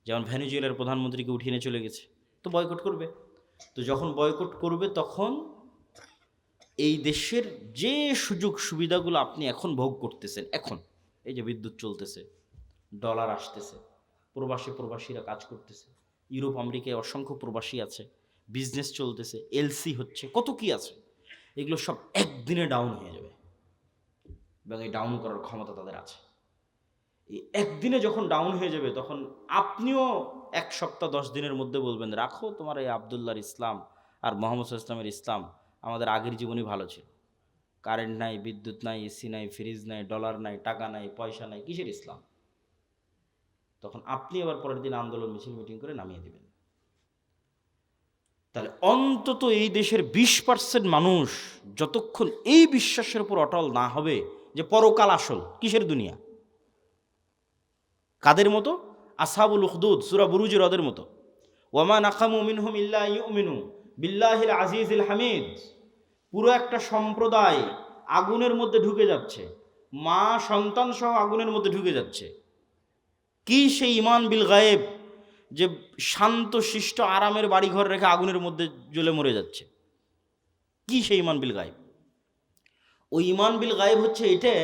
যেমন ভেনেজুয়েলার প্রধানমন্ত্রীকে উঠিয়ে নিয়ে চলে গেছে, তো বয়কট করবে। তো যখন বয়কট করবে তখন এই দেশের যে সুযোগ সুবিধাগুলো আপনি এখন ভোগ করতেছেন, এখন এই যে বিদ্যুৎ চলতেছে, ডলার আসতেছে, প্রবাসীরা কাজ করতেছে, ইউরোপ আমেরিকায় অসংখ্য প্রবাসী আছে, বিজনেস চলতেছে, এলসি হচ্ছে, কত কি আছে, এগুলো সব একদিনে ডাউন হয়ে যাবে এবং এই ডাউন করার ক্ষমতা তাদের আছে। এই একদিনে যখন ডাউন হয়ে যাবে তখন আপনিও 1 সপ্তাহ 10 দিনের মধ্যে বলবেন, রাখো তোমার এই আবদুল্লাহর ইসলাম আর মোহাম্মদ ইসলামের ইসলাম, আমাদের আগের জীবনই ভালো ছিল। কারেন্ট নাই, বিদ্যুৎ নাই, এসি নাই, ফ্রিজ নাই, ডলার নাই, টাকা নাই, পয়সা নাই, কিসের ইসলাম? তখন আপনি আবার পরের দিন আন্দোলন মিছিল মিটিং করে নামিয়ে দিবেন। তাহলে অন্তত এই দেশের 20% মানুষ যতক্ষণ এই বিশ্বাসের উপর অটল না হবে যে পরকাল আসল, কিসের দুনিয়া, কাদের মতো? আসহাবুল উখদুদ সূরা বুরুজের ওদের মতো। ওয়ামা নাকামু মিনহুম ইল্লা ইউমিনু বিল্লাহিল আজিজিল হামিদ। পুরো একটা সম্প্রদায় আগুনের মধ্যে ঢুকে যাচ্ছে, মা সন্তান সহ আগুনের মধ্যে ঢুকে যাচ্ছে। কি সেই ইমান বিল গায়েব, যে শান্ত শিষ্ট আরামের বাড়িঘর রেখে আগুনের মধ্যে জ্বলে মরে যাচ্ছে? কি সেই ইমান বিল গায়েব? ওই ইমান বিল গায়েব হচ্ছে এটা,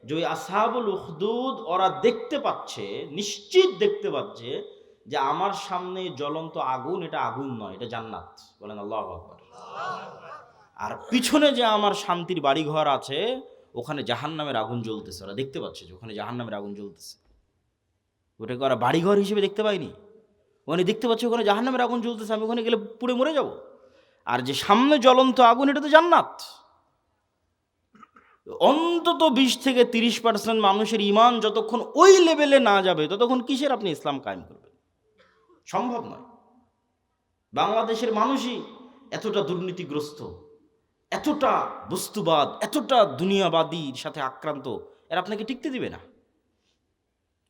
যে ওই আসহাবুল উখদুদ ওরা দেখতে পাচ্ছে, নিশ্চিত দেখতে পাচ্ছে যে আমার সামনে জ্বলন্ত আগুন, এটা আগুন নয়, এটা জান্নাত। বলেন আল্লাহু আকবার। আর পিছনে যে আমার শান্তির বাড়িঘর আছে, ওখানে জাহান্নামের আগুন জ্বলতেছে। ওরা দেখতে পাচ্ছে যে ওখানে জাহান্নামের আগুন জ্বলতেছে। ওটাকে ওরা বাড়িঘর হিসেবে দেখতে পায়নি, ওখানে দেখতে পাচ্ছে ওখানে জাহান্নামের আগুন জ্বলতেছে, আমি ওখানে গেলে পুড়ে মরে যাব। আর যে সামনে জ্বলন্ত আগুন, এটা তো জান্নাত। অন্তত 20 থেকে 30% মানুষের ইমান যতক্ষণ ওই লেভেলে না যাবে ততক্ষণ কিসের আপনি ইসলাম কায়েম করবেন? সম্ভব নয়। বাংলাদেশের মানুষই এতটা দুর্নীতিগ্রস্ত, এতটা বস্তুবাদ, এতটা দুনিয়াবাদীর সাথে আক্রান্ত, এর আপনাকে টিকতে দিবে না,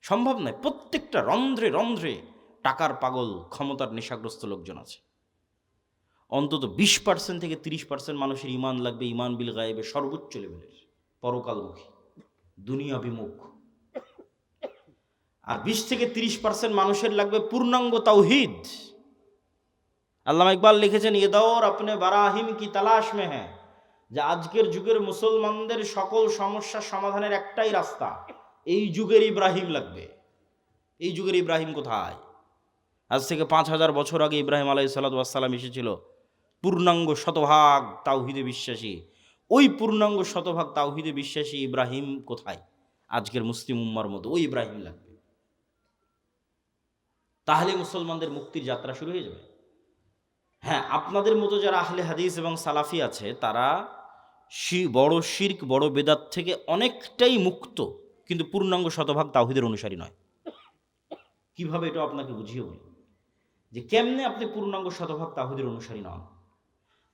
সম্ভব নয়। প্রত্যেকটা রন্ধ্রে রন্ধ্রে টাকার পাগল, ক্ষমতার নেশাগ্রস্ত লোকজন আছে। অন্তত 20% থেকে 30% মানুষের ইমান লাগবে ইমান বিল গায়েবে সর্বোচ্চ লেভেলের, পরকালমুখী, দুনিয়া বিমুখ। আর 20 থেকে 30% মানুষের লাগবে পূর্ণাঙ্গ তাওহীদ। আল্লামা ইকবাল লিখেছেন, ये दौर अपने बराहिम की तलाश में है, যে আজকের যুগের মুসলমানদের সকল সমস্যা সমাধানের একটাই রাস্তা, এই যুগের ইব্রাহিম লাগবে। এই যুগের ইব্রাহিম কোথায়? আজ থেকে 5000 বছর আগে ইব্রাহিম আলাইহিস সালাম এসেছিল, পূর্ণাঙ্গ শতভাগ তাওহীদে বিশ্বাসী। ওই পূর্ণাঙ্গ শতভাগ তাওহীদে বিশ্বাসী ইব্রাহিম কোথায়? আজকের মুসলিম উম্মার মতো ওই ইব্রাহিম লাগবে। তাহলে মুসলমানদের মুক্তির যাত্রা শুরু হয়ে যাবে। হ্যাঁ, আপনাদের মতো যারা আহলে হাদিস এবং সালাফি আছে, তারা বড় শিরক, বড় বেদাত থেকে অনেকটাই মুক্ত, কিন্তু পূর্ণাঙ্গ শতভাগ তাওহীদের অনুসারী নয়। কিভাবে? এটা আপনাকে বুঝিয়ে বলি যে কেমনে আপনি পূর্ণাঙ্গ শতভাগ তাওহীদের অনুসারী নন।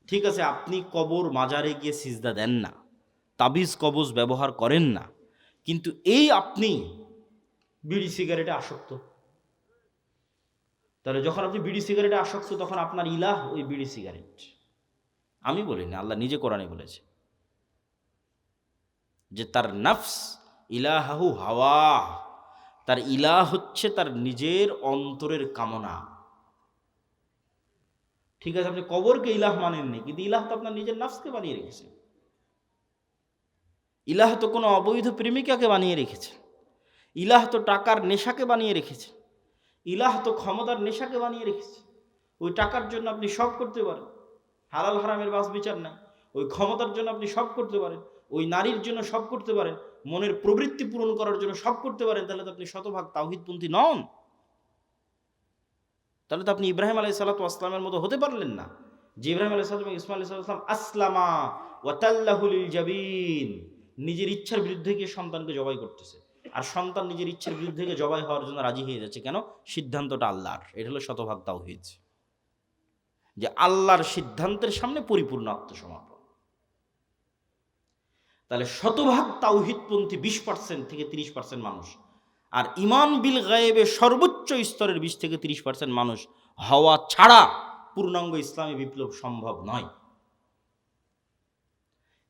ঠিক আছে, আপনি কবর মাজারে গিয়ে সিজদা দেন না, তাবিজ কবজ ব্যবহার করেন না, কিন্তু এই আপনি বিড়ি সিগারেটে আসক্ত। তাহলে যখন আপনি বিড়ি সিগারেটে আসক্ত, তখন আপনার ইলাহ ওই বিড়ি সিগারেট। আমি বলিনি, আল্লাহ নিজে কোরআনে বলেছে যে তার নফস ইলাহাহু হাওয়া, তার ইলাহ হচ্ছে তার নিজের অন্তরের কামনা। ঠিক আছে, আপনি কবরকে ইলাহ মানেননি, কিন্তু ইলাহ তো আপনার নিজের নফসকে বানিয়ে রেখেছে। ইলাহ তো কোনো অবৈধ প্রেমিকাকে বানিয়ে রেখেছে, ইলাহ তো টাকার নেশাকে বানিয়ে রেখেছে, ইলাহ তো ক্ষমতার নেশাকে বানিয়ে রেখেছে। ওই টাকার জন্য আপনি সব করতে পারেন, হালাল হারামের বাস বিচার নাই। ওই ক্ষমতার জন্য আপনি সব করতে পারেন, ওই নারীর জন্য সব করতে পারেন, মনের প্রবৃত্তি পূরণ করার জন্য সব করতে পারেন। তাহলে তো আপনি শতভাগ তাওহীদপন্থী নন। তাহলে তো আপনি ইব্রাহিম আলাইহিসসালামের মতো হতে পারলেন না, যে ইব্রাহিম আলাইহিসসালাম এবং ইসমাঈল আলাইহিসসালাম আসলামা ওয়া তাল্লাহু লিল জাবিন, নিজের ইচ্ছার বিরুদ্ধে গিয়ে সন্তানকে জবাই করতেছে, আর সন্তান নিজের ইচ্ছার বিরুদ্ধে গিয়ে জবাই হওয়ার জন্য রাজি হয়ে যাচ্ছে। কেন? সিদ্ধান্তটা আল্লাহর। এটা হলো শতভাগ তাওহীদ, যে আল্লাহর সিদ্ধান্তের সামনে পরিপূর্ণ আত্মসমর্পণ। তাহলে শতভাগ তাওহীদপন্থী 20% থেকে 30% মানুষ, আর ইমান বিল গায়েবে সর্বোচ্চ স্তরের 20 থেকে 30% মানুষ হওয়া ছাড়া পূর্ণাঙ্গ ইসলামী বিপ্লব সম্ভব নয়।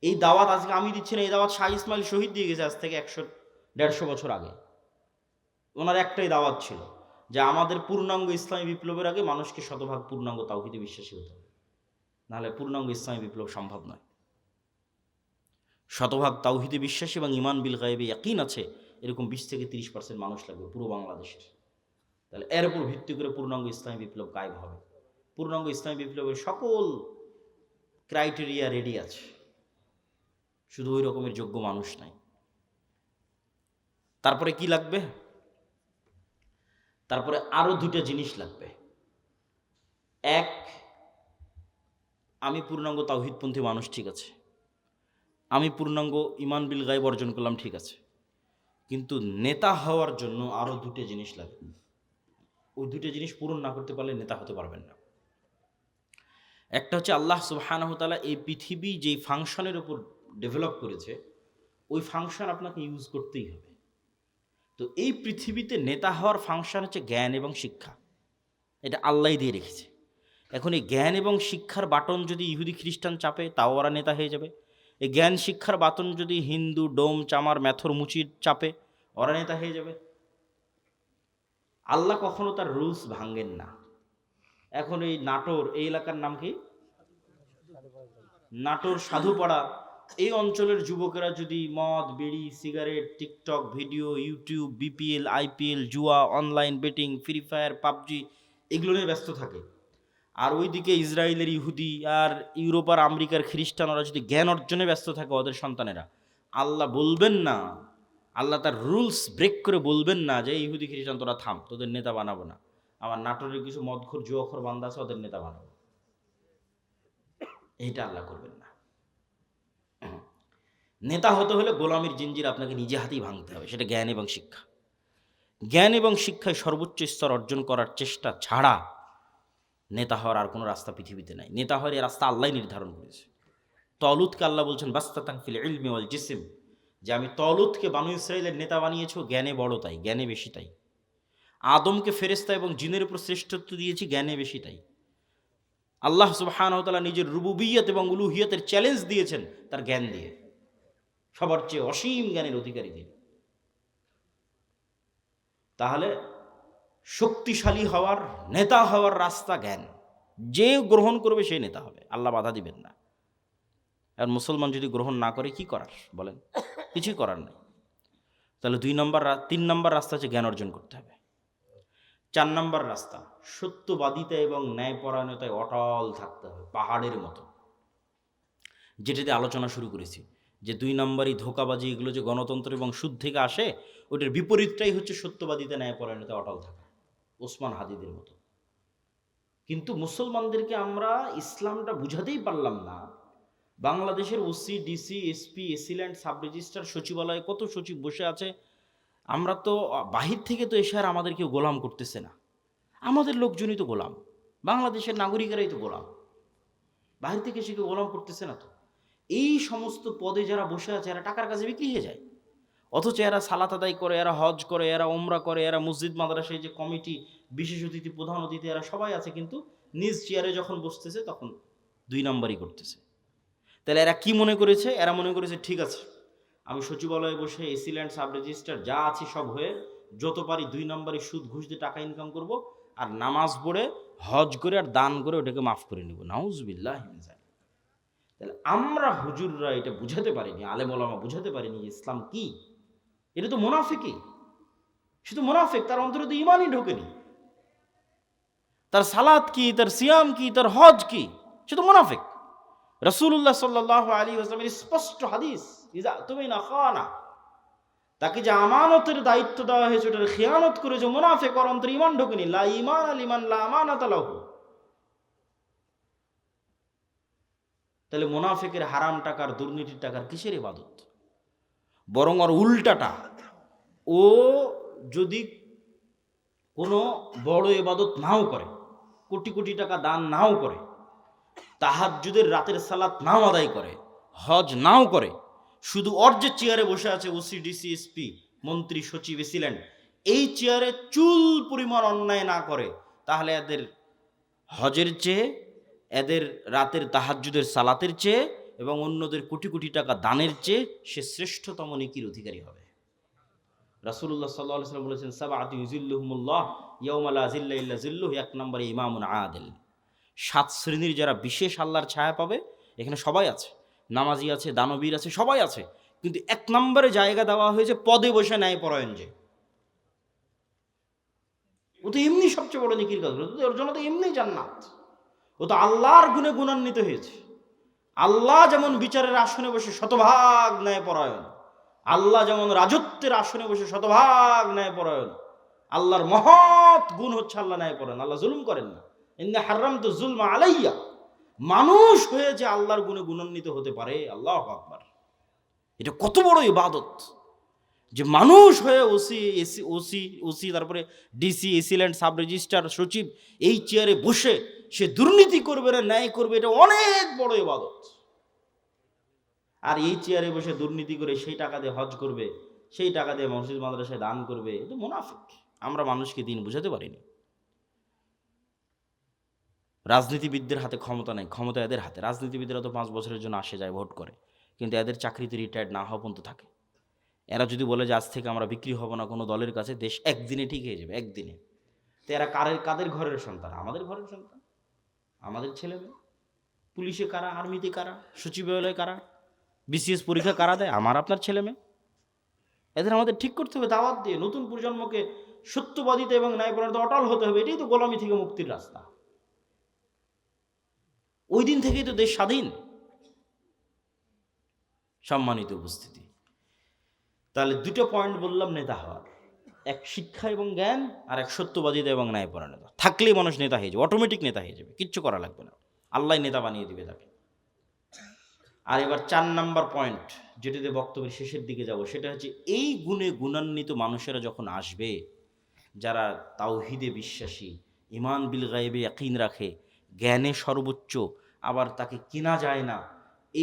এই দাওয়াত আজকে আমি দিচ্ছি না, এই দাওয়াত শাহ ইসমাইল শহীদ দিয়ে গেছে আজ থেকে 100-150 বছর আগে। ওনার একটাই দাওয়াত ছিল যে আমাদের পূর্ণাঙ্গ ইসলামী বিপ্লবের আগে মানুষকে শতভাগ পূর্ণাঙ্গ তাওহীদে বিশ্বাসী হতে হবে, নাহলে পূর্ণাঙ্গ ইসলামী বিপ্লব সম্ভব নয়। শতভাগ তাওহীদে বিশ্বাসী এবং ঈমান বিল গায়বে ইয়াকিন আছে এরকম 20-30% মানুষ লাগবে পুরো বাংলাদেশের। তাহলে এর উপর ভিত্তি করে পূর্ণাঙ্গ ইসলামী বিপ্লব কায়েম হবে। পূর্ণাঙ্গ ইসলামী বিপ্লবের সকল ক্রাইটেরিয়া রেডি আছে, শুধু ওই রকমের যোগ্য মানুষ নাই। তারপরে কি লাগবে? তারপরে আরো দুটো জিনিস লাগবে। এক, আমি পূর্ণাঙ্গ তাওহীদপন্থী মানুষ, ঠিক আছে, আমি পূর্ণাঙ্গ ঈমান বিল গায়ব অর্জন করলাম, ঠিক আছে, কিন্তু নেতা হওয়ার জন্য আরো দুটো জিনিস লাগবে। ওই দুটো জিনিস পূরণ না করতে পারলে নেতা হতে পারবেন না। একটা হচ্ছে আল্লাহ সুবহানাহু ওয়া তাআলা এই পৃথিবী যেই ফাংশনের উপর ডেভেলপ করেছে ওই ফাংশন আপনাকে ইউজ করতেই হবে। তো এই পৃথিবীতে নেতা হওয়ার ফাংশন হচ্ছে জ্ঞান এবং শিক্ষা, এটা আল্লাহই দিয়ে রেখেছে। এখন এই জ্ঞান এবং শিক্ষার বাটন যদি ইহুদি খ্রিস্টান চাপে তাও ওরা নেতা হয়ে যাবে। এই জ্ঞান শিক্ষার বাটন যদি হিন্দু ডোম চামার ম্যাথর মুচির চাপে ওরা নেতা হয়ে যাবে। আল্লাহ কখনো তার রুলস ভাঙ্গেন না। এখন এই নাটোর, এই এলাকার নাম কি? নাটোর সাধুপাড়া, এই অঞ্চলের যুবকেরা যদি মদ বিড়ি cigarette TikTok video YouTube BPL IPL জুয়া online betting free fire PUBG এগুলো নিয়ে ব্যস্ত থাকে, আর ওইদিকে ইসরায়েলের ইহুদি আর ইউরোপ আর আমেরিকার খ্রিস্টান ওরা যদি জ্ঞান অর্জনে ব্যস্ত থাকে ওদের সন্তানেরা, আল্লাহ বলবেন না, আল্লাহ তার রুলস ব্রেক করে বলবেন না যে ইহুদি খ্রিস্টান তোরা থাম, তোদের নেতা বানাবো না, আমার নাটোরের কিছু মদখোর জুয়াখোর বান্দা আছে ওদের নেতা বানাবো। এইটা আল্লাহ করবেন না। নেতা হতে হলে গোলামির জিঞ্জির আপনাকে নিজে হাতেই ভাঙতে হবে, সেটা জ্ঞান এবং শিক্ষা। জ্ঞান এবং শিক্ষায় সর্বোচ্চ স্তর অর্জন করার চেষ্টা ছাড়া নেতা হওয়ার আর কোনো রাস্তা পৃথিবীতে নাই। নেতা হওয়ার এই রাস্তা আল্লাহ নির্ধারণ করেছে। তলুতকে আল্লাহ বলছেন বাস্তাতান ফিল ইলমি ওয়াল জিসম, যে আমি তলুতকে বানু ইসরাইলের নেতা বানিয়েছি, জ্ঞানে বড় তাই, জ্ঞানে বেশি তাই। আদমকে ফেরেশতা এবং জিনের উপর শ্রেষ্ঠত্ব দিয়েছি, জ্ঞানে বেশি তাই। আল্লাহ সুবহানাহু ওয়া তাআলা নিজের রুবুবিয়ত এবং উলুহিয়তের চ্যালেঞ্জ দিয়েছেন তার জ্ঞান দিয়ে, সবার চেয়ে অসীম জ্ঞানের অধিকারী তিনি। তাহলে শক্তিশালী হওয়ার নেতা হওয়ার রাস্তা জ্ঞান, যে গ্রহণ করবে সেই নেতা হবে, আল্লাহ বাধা দিবেন না। আর মুসলমান যদি গ্রহণ না করে কি করার বলেন? কিছুই করার নেই। তাহলে 3 নম্বর রাস্তা হচ্ছে জ্ঞান অর্জন করতে হবে। 4 নম্বর রাস্তা সত্যবাদিতা এবং ন্যায়পরায়ণতায় অটল থাকতে হবে, পাহাড়ের মতো। যেটাতে আলোচনা শুরু করেছি যে 2 নম্বরই ধোঁকাবাজি, এগুলো যে গণতন্ত্র এবং সুদ থেকে আসে, ওটার বিপরীতটাই হচ্ছে সত্যবাদিতা ন্যায়পরায়ণতায় অটল থাকা, ওসমান হাদিদের মতো। কিন্তু মুসলমানদেরকে আমরা ইসলামটা বুঝাতেই পারলাম না। বাংলাদেশের OC DC SP AC land sub registrar সচিবালয়ে কত সচিব বসে আছে, আমরা তো বাহির থেকে তো এসে আর আমাদের কেউ গোলাম করতেছে না, আমাদের লোকজনই তো গোলাম, বাংলাদেশের নাগরিকেরাই তো গোলাম, বাহির থেকে এসে কেউ গোলাম করতেছে না তো। এই সমস্ত পদে যারা বসে আছে এরা টাকার কাছে বিক্রি হয়ে যায়, অথচ এরা সালাত আদায় করে, এরা হজ করে, এরা ওমরা করে, এরা মসজিদ মাদ্রাসায় যে কমিটি বিশেষ অতিথি প্রধান অতিথি এরা সবাই আছে, কিন্তু নিজ চেয়ারে যখন বসতেছে তখন 2 নম্বরই করতেছে। তাহলে এরা কি মনে করেছে? এরা মনে করেছে ঠিক আছে, আমি সচিবালয়ে বসে এসিল্যান্ড সাব রেজিস্ট্রার যা আছে সব হয়ে যত পারি 2 নম্বরই সুদ ঘুষ দিয়ে টাকা ইনকাম করব, আর নামাজ পড়ে হজ করে আর দান করে ওটাকে মাফ করে নেব। নাউজুবিল্লাহ। তাহলে আমরা হুজুররা এটা বুঝাতে পারিনি, আলেম ওলামা বুঝাতে পারিনি ইসলাম কি। এটা তো মুনাফিকই, শুধু মুনাফিক, তার অন্তরে তো ঈমানই ঢোকেনি। তার সালাত কি, তার সিয়াম কি, তার হজ কি, সে তো মুনাফিক। রাসূলুল্লাহ সাল্লাল্লাহু আলাইহি ওয়াসাল্লামের স্পষ্ট হাদিস, ইজা তুমিনা খানা, তাকে যে আমানতের দায়িত্ব দেওয়া হয়েছে ওটার খেয়ানত করে যে মুনাফিক, ওর অন্তরে ঈমান ঢোকেনি। লা ঈমান লিমান লা আমানাতা লাহু। তাহলে মুনাফিকের হারাম টাকার দুর্নীতির টাকার কিসের ইবাদত? বরং ওর উল্টাটা, ও যদি কোনো বড় ইবাদত নাও করে, কোটি কোটি টাকা দান নাও করে, তাহাজ্জুদের রাতের সালাত নাও আদায় করে, হজ নাও করে, শুধু ওর যে চেয়ারে বসে আছে ওসি ডিসি এসপি মন্ত্রী সচিব এসিল্যান্ড, এই চেয়ারে চুল পরিমাণ অন্যায় না করে, তাহলে এদের হজের চেয়ে, এদের রাতের তাহাজ্জুদের সালাতের চেয়ে এবং অন্যদের কোটি কোটি টাকা দানের চেয়ে সে শ্রেষ্ঠতম নেকির অধিকারী হবে। রাসূলুল্লাহ সাল্লাল্লাহু আলাইহি ওয়াসাল্লাম বলেছেন, সাবআতু ইউযিল্লুহুমুল্লাহ ইয়াওমা লা যিল্লা ইল্লা যিল্লুহু। এক নম্বরে ইমামুন আদিল। 7 শ্রেণীর যারা বিশেষ আল্লাহর ছায়া পাবে, এখানে সবাই আছে, নামাজি আছে, দানবীর আছে, সবাই আছে, কিন্তু এক নম্বরে জায়গা দেওয়া হয়েছে পদে বসে ন্যায়পরায়ণ যে। ও তো এমনি সবচেয়ে বড় নেকির কাজ, ওর জন্য তো এমনি জান্নাত। ও তো আল্লাহর গুণে গুণান্বিত হয়েছে। আল্লাহ যেমন বিচারের আসনে বসে শতভাগ ন্যায়পরায়ণ, আল্লাহ যেমন রাজত্বের আসনে বসে শতভাগ ন্যায়পরায়ণ, আল্লাহর মহৎ গুণ হচ্ছে আল্লাহ ন্যায়পরায়ণ। আল্লাহ জুলুম করেন না। ইন্না হারামতু যুলমা আলাইয়া। মানুষ হয়ে যে আল্লাহর গুণে গুণান্বিত হতে পারে, আল্লাহু আকবার, এটা কত বড় ইবাদত! যে মানুষ হয়ে ওসি তারপরে ডিসি, এসিল্যান্ড, সাব রেজিস্ট্রার, সচিব, এই চেয়ারে বসে সে দুর্নীতি করবে না ন্যায় করবে, এটা অনেক বড় ইবাদত। আর এই চেয়ারে বসে দুর্নীতি করে সেই টাকা দিয়ে হজ করবে, সেই টাকা দিয়ে মসজিদ মাদ্রাসায় দান করবে, এটা মুনাফিক। আমরা মানুষকে দিন বুঝাতে পারিনি। রাজনীতিবিদদের হাতে ক্ষমতা নেই, ক্ষমতা এদের হাতে। রাজনীতিবিদরা তো 5 বছরের জন্য আসে যায়, ভোট করে, কিন্তু এদের চাকরিতে রিটায়ার্ড না হওয়া পর্যন্ত থাকে। এরা যদি বলে যে আজ থেকে আমরা বিক্রি হব না কোনো দলের কাছে, দেশ একদিনে ঠিক হয়ে যাবে, একদিনে। তো এরা কাদের ঘরের সন্তান? আমাদের ঘরের সন্তান, আমাদের ছেলে মেয়ে। পুলিশে কারা, আর্মিতে কারা, সচিবালয়ে কারা, বিসিএস পরীক্ষা কারা দেয়? আমার আপনার ছেলে মেয়ে। এদের আমাদের ঠিক করতে হবে দাওয়াত দিয়ে। নতুন প্রজন্মকে সত্যবাদিতা এবং ন্যায়পরায়ণতা অটল হতে হবে। এটাই তো গোলামি থেকে মুক্তির রাস্তা। ওই দিন থেকেই তো দেশ স্বাধীন। সম্মানিত উপস্থিতি, তাহলে 2টো পয়েন্ট বললাম নেতা হওয়ার, এক শিক্ষা এবং জ্ঞান, আর এক সত্যবাদিতা এবং ন্যায়পরায়ণতা। থাকলেই মানুষ নেতা হয়ে যাবে, অটোমেটিক নেতা হয়ে যাবে, কিচ্ছু করা লাগবে না, আল্লাহ নেতা বানিয়ে দিবে তাকে। আর এবার 4 নাম্বার পয়েন্ট, যেটাতে বক্তব্যের শেষের দিকে যাব, সেটা হচ্ছে এই গুণে গুণান্বিত মানুষেরা যখন আসবে, যারা তাওহীদে বিশ্বাসী, ঈমান বিল গায়বে ইয়াকিন রাখে, জ্ঞানে সর্বোচ্চ, আবার তাকে কেনা যায় না,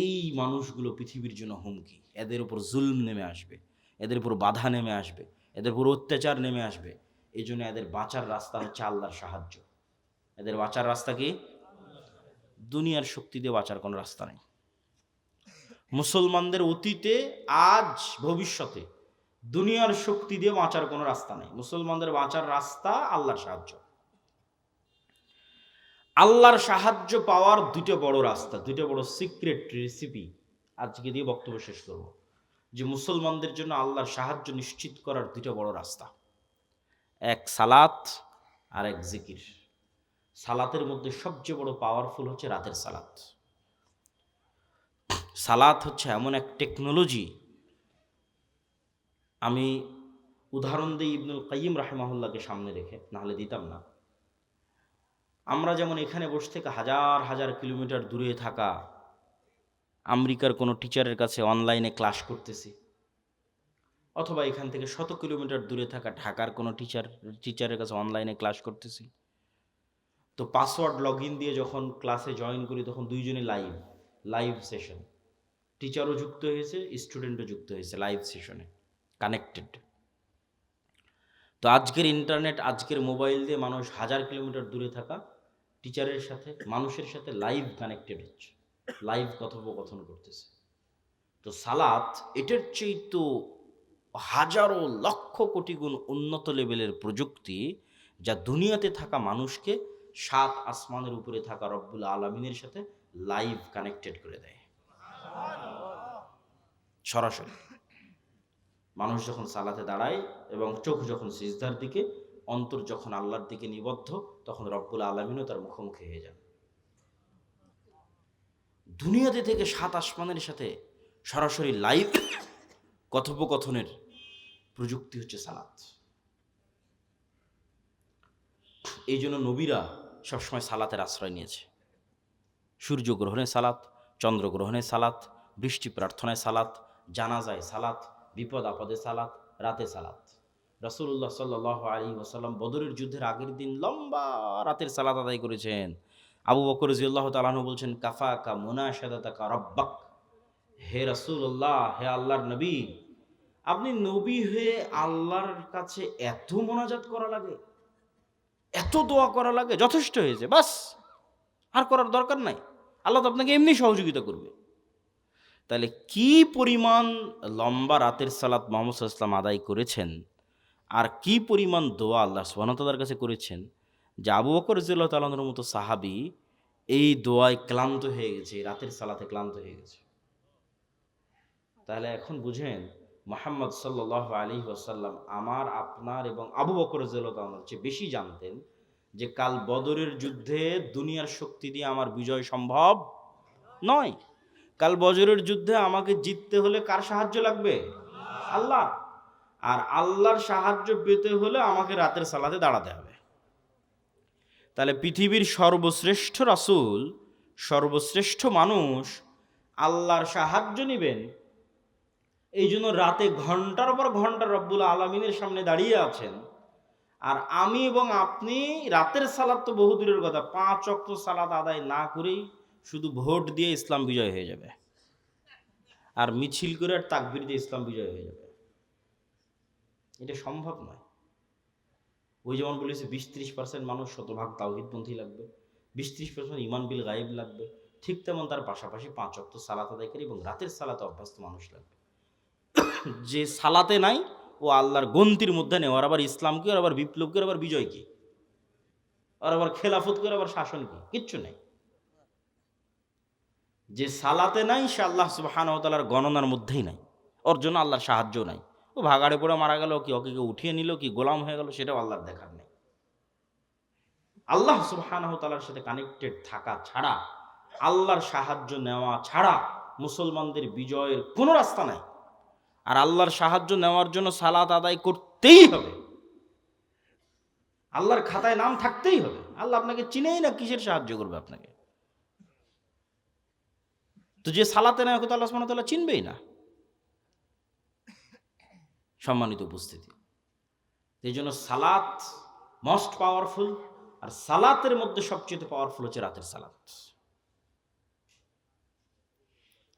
এই মানুষগুলো পৃথিবীর জন্য হুমকি। এদের উপর জুলম নেমে আসবে, এদের উপর বাধা নেমে আসবে, এদের উপর অত্যাচার নেমে আসবে। এই জন্য এদের বাঁচার রাস্তা হচ্ছে আল্লাহর সাহায্য। এদের বাঁচার রাস্তা কি? দুনিয়ার শক্তি দিয়ে বাঁচার কোনো রাস্তা নেই। মুসলমানদের অতীতে, আজ, ভবিষ্যতে দুনিয়ার শক্তি দিয়ে বাঁচার কোনো রাস্তা নেই। মুসলমানদের বাঁচার রাস্তা আল্লাহর সাহায্য। আল্লাহর সাহায্য পাওয়ার 2টো বড় রাস্তা, 2টো বড় সিক্রেট রেসিপি আজকে দিয়ে বক্তব্য শেষ করব। যে মুসলমানদের জন্য আল্লাহর সাহায্য নিশ্চিত করার 2টো বড় রাস্তা, এক সালাত আর এক জিকির। সালাতের মধ্যে সবচেয়ে বড় পাওয়ারফুল হচ্ছে রাতের সালাত। সালাত হচ্ছে এমন এক টেকনোলজি, আমি উদাহরণ দিই ইবনুল কাইয়িম রাহিমাহুল্লাহকে সামনে রেখে, নাহলে দিতাম না। আমরা যেমন এখানে বসে থেকে হাজার হাজার কিলোমিটার দূরে থাকা আমেরিকার কোনো টিচারের কাছে অনলাইনে ক্লাস করতেছি, অথবা এখান থেকে 100 কিলোমিটার দূরে থাকা ঢাকার কোনো টিচারের কাছে অনলাইনে ক্লাস করতেছি, তো পাসওয়ার্ড লগ ইন দিয়ে যখন ক্লাসে জয়েন করি, তখন দুইজনে লাইভ সেশন, টিচারও যুক্ত হয়েছে, স্টুডেন্টও যুক্ত হয়েছে লাইভ সেশনে, কানেক্টেড। তো আজকের ইন্টারনেট, আজকের মোবাইল দিয়ে মানুষ হাজার কিলোমিটার দূরে থাকা টিচারের সাথে, মানুষের সাথে লাইভ কানেক্টেড হচ্ছে, লাইভ কথোপকথন করতেছে। তো সালাত এটার চেয়ে তো হাজারো লক্ষ কোটি গুণ উন্নত লেভেলের প্রযুক্তি, যা দুনিয়াতে থাকা মানুষকে 7 আসমানের উপরে থাকা রব্বুল আলামিনের সাথে লাইভ কানেক্টেড করে দেয় সরাসরি। মানুষ যখন সালাতে দাঁড়ায় এবং চোখ যখন সিজদার দিকে, অন্তর যখন আল্লাহর দিকে নিবদ্ধ, তখন রব্বুল আলামিনও তার মুখোমুখি হয়ে যান। দুনিয়াতে থেকে 7 আসমানের সাথে সরাসরি লাইভ কথোপকথনের প্রযুক্তি হচ্ছে সালাত। এই জন্য নবীরা সবসময় সালাতের আশ্রয় নিয়েছে। সূর্যগ্রহণে সালাত, চন্দ্রগ্রহণে সালাত, বৃষ্টি প্রার্থনায় সালাত, জানাজায় সালাত, বিপদ আপদে সালাত, রাতে সালাত। রাসূলুল্লাহ সাল্লাল্লাহু আলাইহি ওয়াসাল্লাম বদরের যুদ্ধের আগের দিন লম্বা রাতের সালাত আদায় করেছেন। আবু বকর রাদিয়াল্লাহু তাআলা আনহু বলছেন, কাফাকা মুনাশাদাতাকা রাব্বাক। হে রাসূলুল্লাহ, হে আল্লাহর নবী, আপনি নবী হয়ে আল্লাহর কাছে এত মোনাজাত করা লাগে, এত দোয়া করা লাগে, যথেষ্ট হয়েছে, বাস, আর করার দরকার নাই। আল্লাহ তো আপনাকে এমনি সহযোগিতা করবে। তাহলে কি পরিমাণ লম্বা রাতের সালাত মুহাম্মদ সাল্লাল্লাহু আলাইহি ওয়াসাল্লাম আদায় করেছেন, আর কি পরিমাণ দোয়া আল্লাহ সুবহানাহু ওয়া তাআলার কাছে করেছেন, যে আবু বকর রাদিয়াল্লাহু তাআলা আনহুর মতো সাহাবী এই দোয়ায় ক্লান্ত হয়ে গেছে, এই রাতের সালাতে ক্লান্ত হয়ে গেছে। তাহলে এখন বুঝেন মুহাম্মদ সাল্লাল্লাহু আলাইহি ওয়াসাল্লাম আমার, আপনার এবং আবু বকর রাদিয়াল্লাহু তাআলার চেয়ে বেশি জানতেন যে কাল বদরের যুদ্ধে দুনিয়ার শক্তি দিয়ে আমার বিজয় সম্ভব নয়। কাল বদরের যুদ্ধে আমাকে জিততে হলে কার সাহায্য লাগবে? আল্লাহ। আর আল্লাহর সাহায্য পেতে হলে আমাকে রাতের সালাতে দাঁড়াতে হবে। তাহলে পৃথিবীর সর্বশ্রেষ্ঠ রাসূল, সর্বশ্রেষ্ঠ মানুষ আল্লাহর সাহায্য নেবেন, এই জন্য রাতে ঘন্টার পর ঘন্টা রব্বুল আলামিনের সামনে দাঁড়িয়ে আছেন। আর আমি এবং আপনি রাতের সালাত তো বহু দূরের কথা, 5 ওয়াক্ত সালাত আদায় না করেই শুধু ভোট দিয়ে ইসলাম বিজয় হয়ে যাবে, আর মিছিল করে আর তাকবীর দিয়ে ইসলাম বিজয় হয়ে যাবে। এটা সম্ভব নয়। ওই যেমন বলেছে 20-30% মানুষ শতভাগ তাওহীদপন্থী লাগবে, 20-30% ঈমান বিল গায়েব লাগবে, ঠিক তেমন তার পাশাপাশি 5 ওয়াক্ত সালাত আদায়কারী এবং রাতের সালাতে অভ্যস্ত মানুষ লাগবে। যে সালাতে নাই ও আল্লাহর গন্তির মধ্যে নেই, আর আবার ইসলাম কি, আর আবার বিপ্লব কি, আর আবার বিজয় কি, আর আবার খেলাফত কি, আর আবার শাসন কি, কিচ্ছু নেই। যে সালাতে নাই সে আল্লাহ সুবহানাহু ওয়া তাআলার গণনার মধ্যেই নাই, ওর জন্য আল্লাহর সাহায্য নাই। ও ভাগাড়ে পড়ে মারা গেল কি, ওকে কেউ উঠিয়ে নিল কি, গোলাম হয়ে গেল, সেটাও আল্লাহর দেখার নেই। আল্লাহ সুবহানাহু ওয়া তাআলার সাথে কানেক্টেড থাকা ছাড়া, আল্লাহর সাহায্য নেওয়া ছাড়া মুসলমানদের বিজয়ের কোনো রাস্তা নাই। আর আল্লাহর সাহায্য নেওয়ার জন্য সালাত আদায় করতেই হবে, আল্লাহর খাতায় নাম থাকতেই হবে। আল্লাহ আপনাকে চিনেই না, কিসের সাহায্য করবে আপনাকে? তো যে সালাতে নেয় ওকে তো আল্লাহ সুবহানাহু ওয়া তাআলা চিনবেই না। সম্মানিত উপস্থিতি, এই জন্য সালাত মোস্ট পাওয়ারফুল, আর সালাতের মধ্যে সবচেয়ে পাওয়ারফুল হচ্ছে রাতের সালাত।